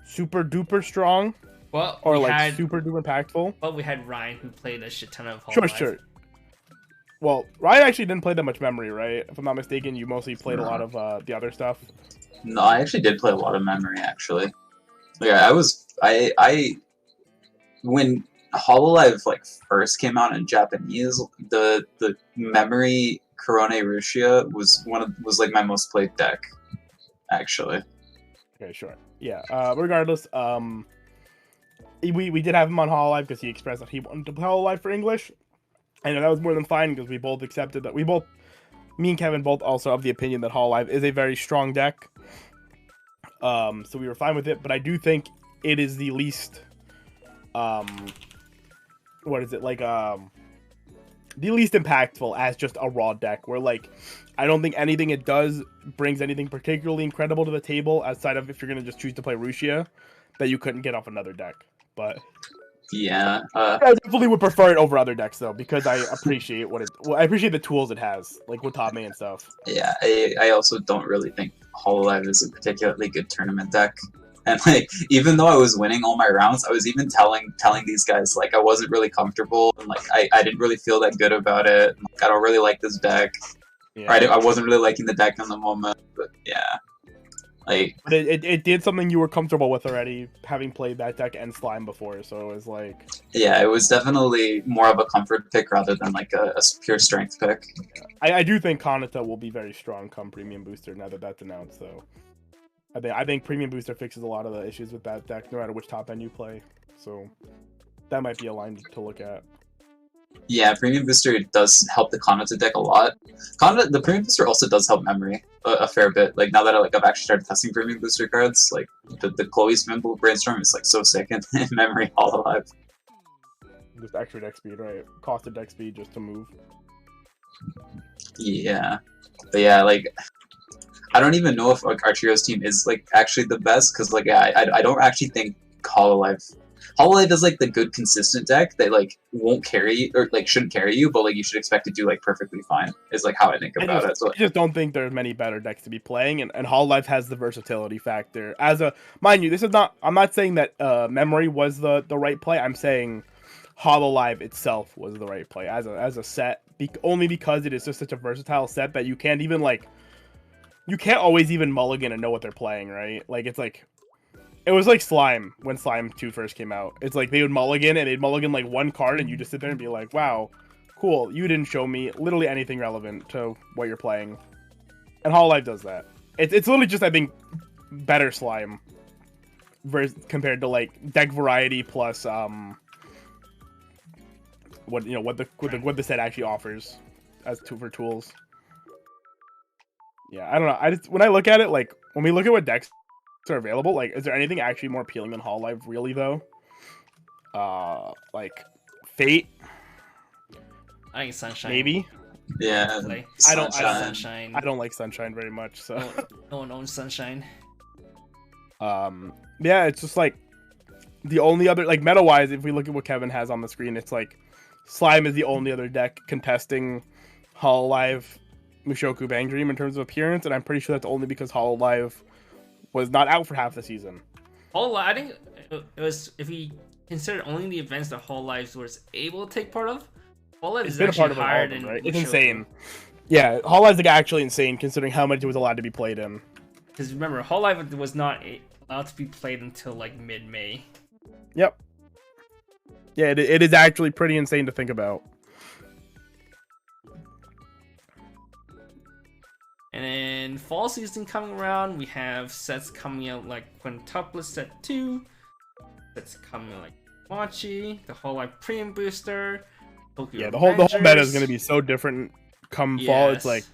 super duper strong Well, or we like had, super duper impactful. well, we had Ryan who played a shit ton of Sure, Hololive. sure. Well, Ryan actually didn't play that much memory, right? If I'm not mistaken, you mostly played a lot of the other stuff. No, I actually did play a lot of memory, actually. Yeah, I when Hololive like first came out in Japanese, the memory Korone Rushia was like my most played deck, actually. Okay, sure. Yeah. Regardless, we did have him on Hololive because he expressed that he wanted to play Hololive for English, and that was more than fine because we both accepted that. Me and Kevin both also of the opinion that Hololive is a very strong deck. So we were fine with it, but I do think it is the least, what is it like? The least impactful as just a raw deck. Where like, I don't think anything it does brings anything particularly incredible to the table outside of if you're gonna just choose to play Rushia, that you couldn't get off another deck. But Yeah. I definitely would prefer it over other decks though, because I appreciate I appreciate the tools it has, like with Top Me and stuff. Yeah, I also don't really think Hololive is a particularly good tournament deck. And like, even though I was winning all my rounds, I was even telling these guys like I wasn't really comfortable and like I didn't really feel that good about it. And, like, I don't really like this deck. Yeah. Or I wasn't really liking the deck in the moment. But yeah, like But it did something you were comfortable with already, having played that deck and Slime before, so it was like... yeah, it was definitely more of a comfort pick rather than like a pure strength pick. I do think Kanata will be very strong come Premium Booster now that that's announced, though. I think Premium Booster fixes a lot of the issues with that deck, no matter which top end you play. So that might be a line to look at. Yeah, Premium Booster does help the Kanata deck a lot. The Premium Booster also does help memory a fair bit. Like now that I've actually started testing Premium Booster cards, like the Chloe Spimble Brainstorm is like so sick in memory Hololive. Just extra deck speed, right? Costed deck speed just to move. Yeah, but yeah, like I don't even know if like our trios team is like actually the best because like I don't actually think Hololive is like the good consistent deck that like won't carry you, or like shouldn't carry you, but like you should expect to do like perfectly fine. Is like how I think about it. So I just don't think there's many better decks to be playing, and Hololive has the versatility factor. Mind you, I'm not saying that memory was the right play. I'm saying Hololive itself was the right play as a set, only because it is just such a versatile set that you can't even like. You can't always even mulligan and know what they're playing, right? Like, it's like... It was like Slime, when Slime 2 first came out. It's like, they would mulligan, and they'd mulligan, like, one card, and you just sit there and be like, wow, cool, you didn't show me literally anything relevant to what you're playing. And Hololive does that. It's literally just, I think, better Slime compared to, like, deck variety plus, what the set actually offers for tools. Yeah, I don't know. When I look at it, like, when we look at what decks are available, like, is there anything actually more appealing than Hololive, really, though? Like, Fate? I think Sunshine. Maybe? yeah, Play. I don't Sunshine. I don't like Sunshine very much, so... No one owns Sunshine. Yeah, it's just, like, the only other... Like, meta-wise, if we look at what Kevin has on the screen, it's, like, Slime is the only other deck contesting Hololive Mushoku Bang Dream in terms of appearance, and I'm pretty sure that's only because Hololive was not out for half the season. Hololive, I think it was, if we consider only the events that Hololive was able to take part of, Hololive is been a part actually of higher it, than right? It's Mushoku. insane. Yeah, Hololive's like actually insane considering how much it was allowed to be played in. Because remember, Hololive was not allowed to be played until like mid-May. Yep. Yeah, it is actually pretty insane to think about. And then fall season coming around, we have sets coming out like Quintuplet Set 2, sets coming out like Machi, the whole like Premium Booster, Tokyo Yeah, the whole meta is going to be so different come fall. It's like,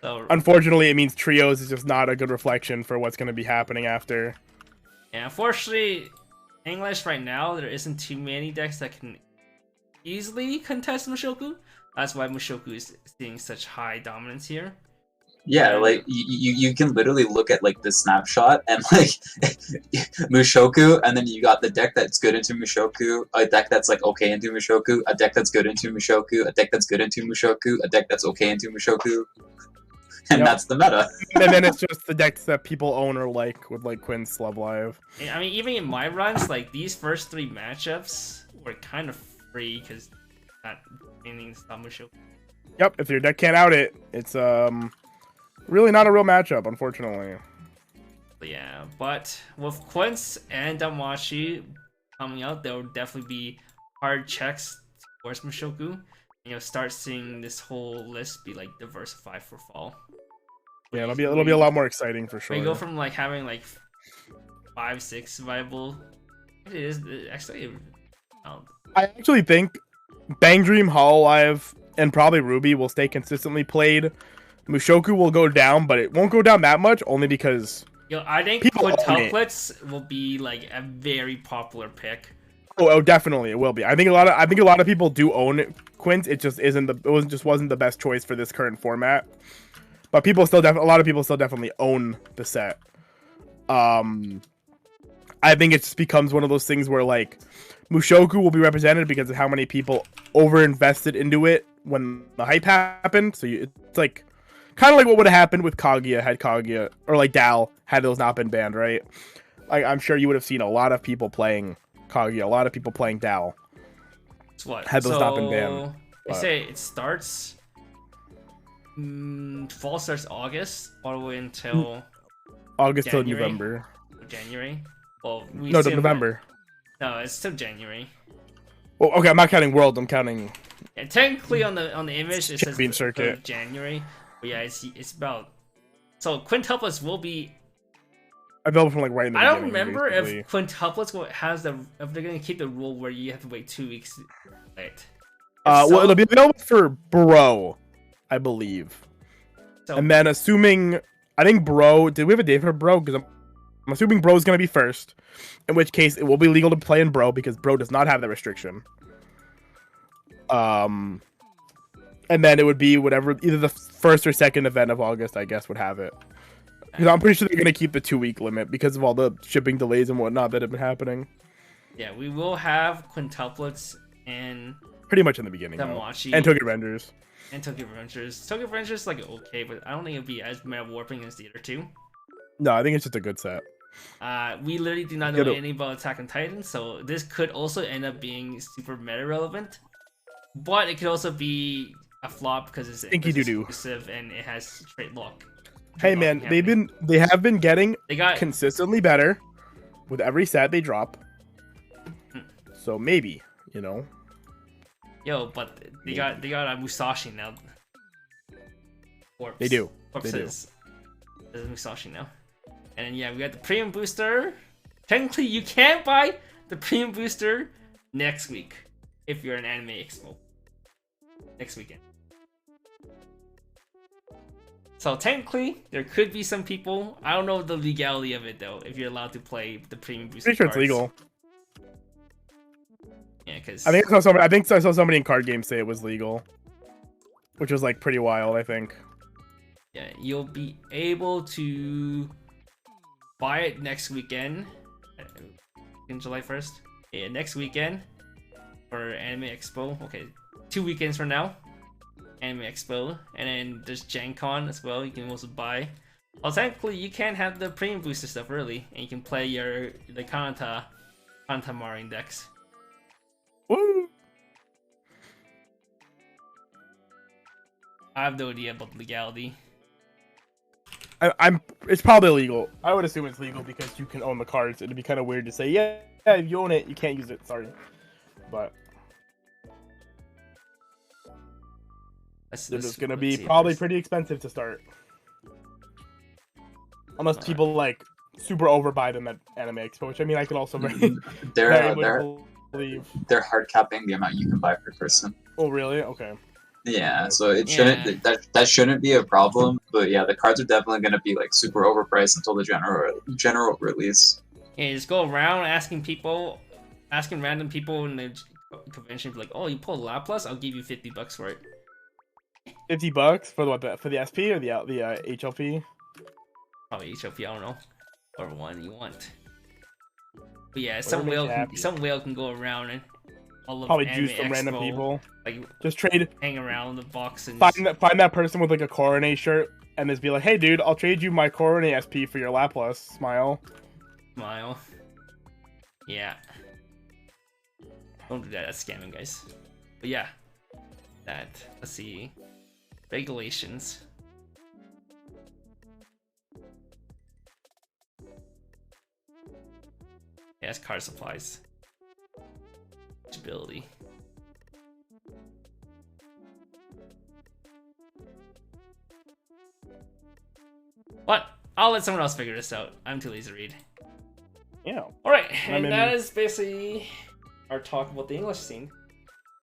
unfortunately, it means trios is just not a good reflection for what's going to be happening after. Yeah, unfortunately, English right now, there isn't too many decks that can easily contest Mushoku. That's why Mushoku is seeing such high dominance here. Yeah, like you can literally look at like the snapshot and like Mushoku, and then you got the deck that's good into Mushoku, a deck that's like okay into Mushoku, a deck that's good into Mushoku, a deck that's good into Mushoku, a deck that's okay into Mushoku. and Yep. that's the meta. And then it's just the decks that people own or like with like Quinn's Hololive. And, I mean, even in my runs, like these first 3 matchups were kind of free because not anything to stop Mushoku. Yep, if your deck can't out it, it's really not a real matchup, unfortunately. Yeah, but with Quince and Damashi coming out, there will definitely be hard checks towards Mushoku. And you'll start seeing this whole list be like diversified for fall. Yeah, it'll be a lot more exciting for sure. We go from like having like 5-6 viable. It is actually. I actually think Bang Dream, Hololive, and probably Ruby will stay consistently played. Mushoku will go down, but it won't go down that much, only because I think people own it. quintuplets will be like a very popular pick. Oh, definitely it will be. I think a lot of people do own Quint. It just wasn't the best choice for this current format. But a lot of people still definitely own the set. I think it just becomes one of those things where like Mushoku will be represented because of how many people over-invested into it when the hype happened. So it's like kind of like what would have happened with Kaguya, or like Dal had those not been banned, right? Like I'm sure you would have seen a lot of people playing Kaguya, a lot of people playing Dal. What? Had those not been banned. They say it starts. Fall starts August all the way until August till January. November. January. Well, November. No, it's still January. Well, okay, I'm not counting World. I'm counting. Yeah, technically on the image it says Champion Circuit. January, but yeah, it's about. So quintuplets will be. Available from like right in the I don't beginning, remember basically. if quintuplets if they're gonna keep the rule where you have to wait 2 weeks. Right. Well, it'll be available for Bro, I believe. So, And then assuming, I think Bro, did we have a date for Bro? Because I'm assuming Bro's going to be first. In which case, it will be legal to play in Bro because Bro does not have that restriction. And then it would be whatever, either the first or second event of August, I guess, would have it. Because I'm pretty sure they're going to keep the 2-week limit because of all the shipping delays and whatnot that have been happening. yeah, we will have quintuplets and Pretty much in the beginning. though. Damashi And Tokyo Rangers. and Tokyo Revengers. Tokyo Revengers like okay, but I don't think it'll be as meta warping as the other two. No, I think it's just a good set. We literally do not know anything about Attack on Titan, so this could also end up being super meta relevant. But it could also be a flop because it's exclusive and it has straight lock. Hey man, they have been getting They got consistently better with every set they drop. So maybe, but they got a Musashi now. Corpse. They do. Corpse They do. There's a Musashi now. And then, yeah, we got the premium booster. Technically, you can't buy the premium booster next week if you're an Anime Expo. Next weekend. So technically, there could be some people. I don't know the legality of it though. If you're allowed to play the premium booster. Pretty sure it's cards. legal. Yeah, because I think I saw somebody in card games say it was legal, which was like pretty wild. I think. yeah, you'll be able to buy it next weekend, in July 1st. Yeah, next weekend for Anime Expo. Okay, 2 weekends from now. Anime Expo, and then there's Gen Con as well. You can also buy. Well, technically, you can have the premium booster stuff early, and you can play the Kanata Marin decks. Woo! I have no idea about the legality. It's probably illegal. I would assume it's legal because you can own the cards. It'd be kind of weird to say, yeah, if you own it, you can't use it. Sorry, but it's gonna be probably pretty expensive to start, unless people like super overbuy them at Anime Expo, which I mean I could also very believe. They're hard capping the amount you can buy per person. Oh really? Okay. Yeah, so it shouldn't that shouldn't be a problem, but yeah, the cards are definitely gonna be like super overpriced until the general release. Yeah, just go around asking random people in the convention, like, oh, you pull Laplace, I'll give you $50 for it. $50 for the SP or the HLP? Probably HLP, I don't know. Or one you want. But yeah, some whale can go around and all of Probably Anime juice some random Expo, people. like Just trade. hang around the box and Find that person with like a Coronet shirt and just be like, hey dude, I'll trade you my Coronet SP for your Laplas. Smile. smile. Yeah. Don't do that. That's scamming, guys. But yeah, that. Let's see. Regulations. Yes, car supplies. Ability. But I'll let someone else figure this out. I'm too lazy to read. Yeah. Alright, I'm and in- that is basically our talk about the English scene.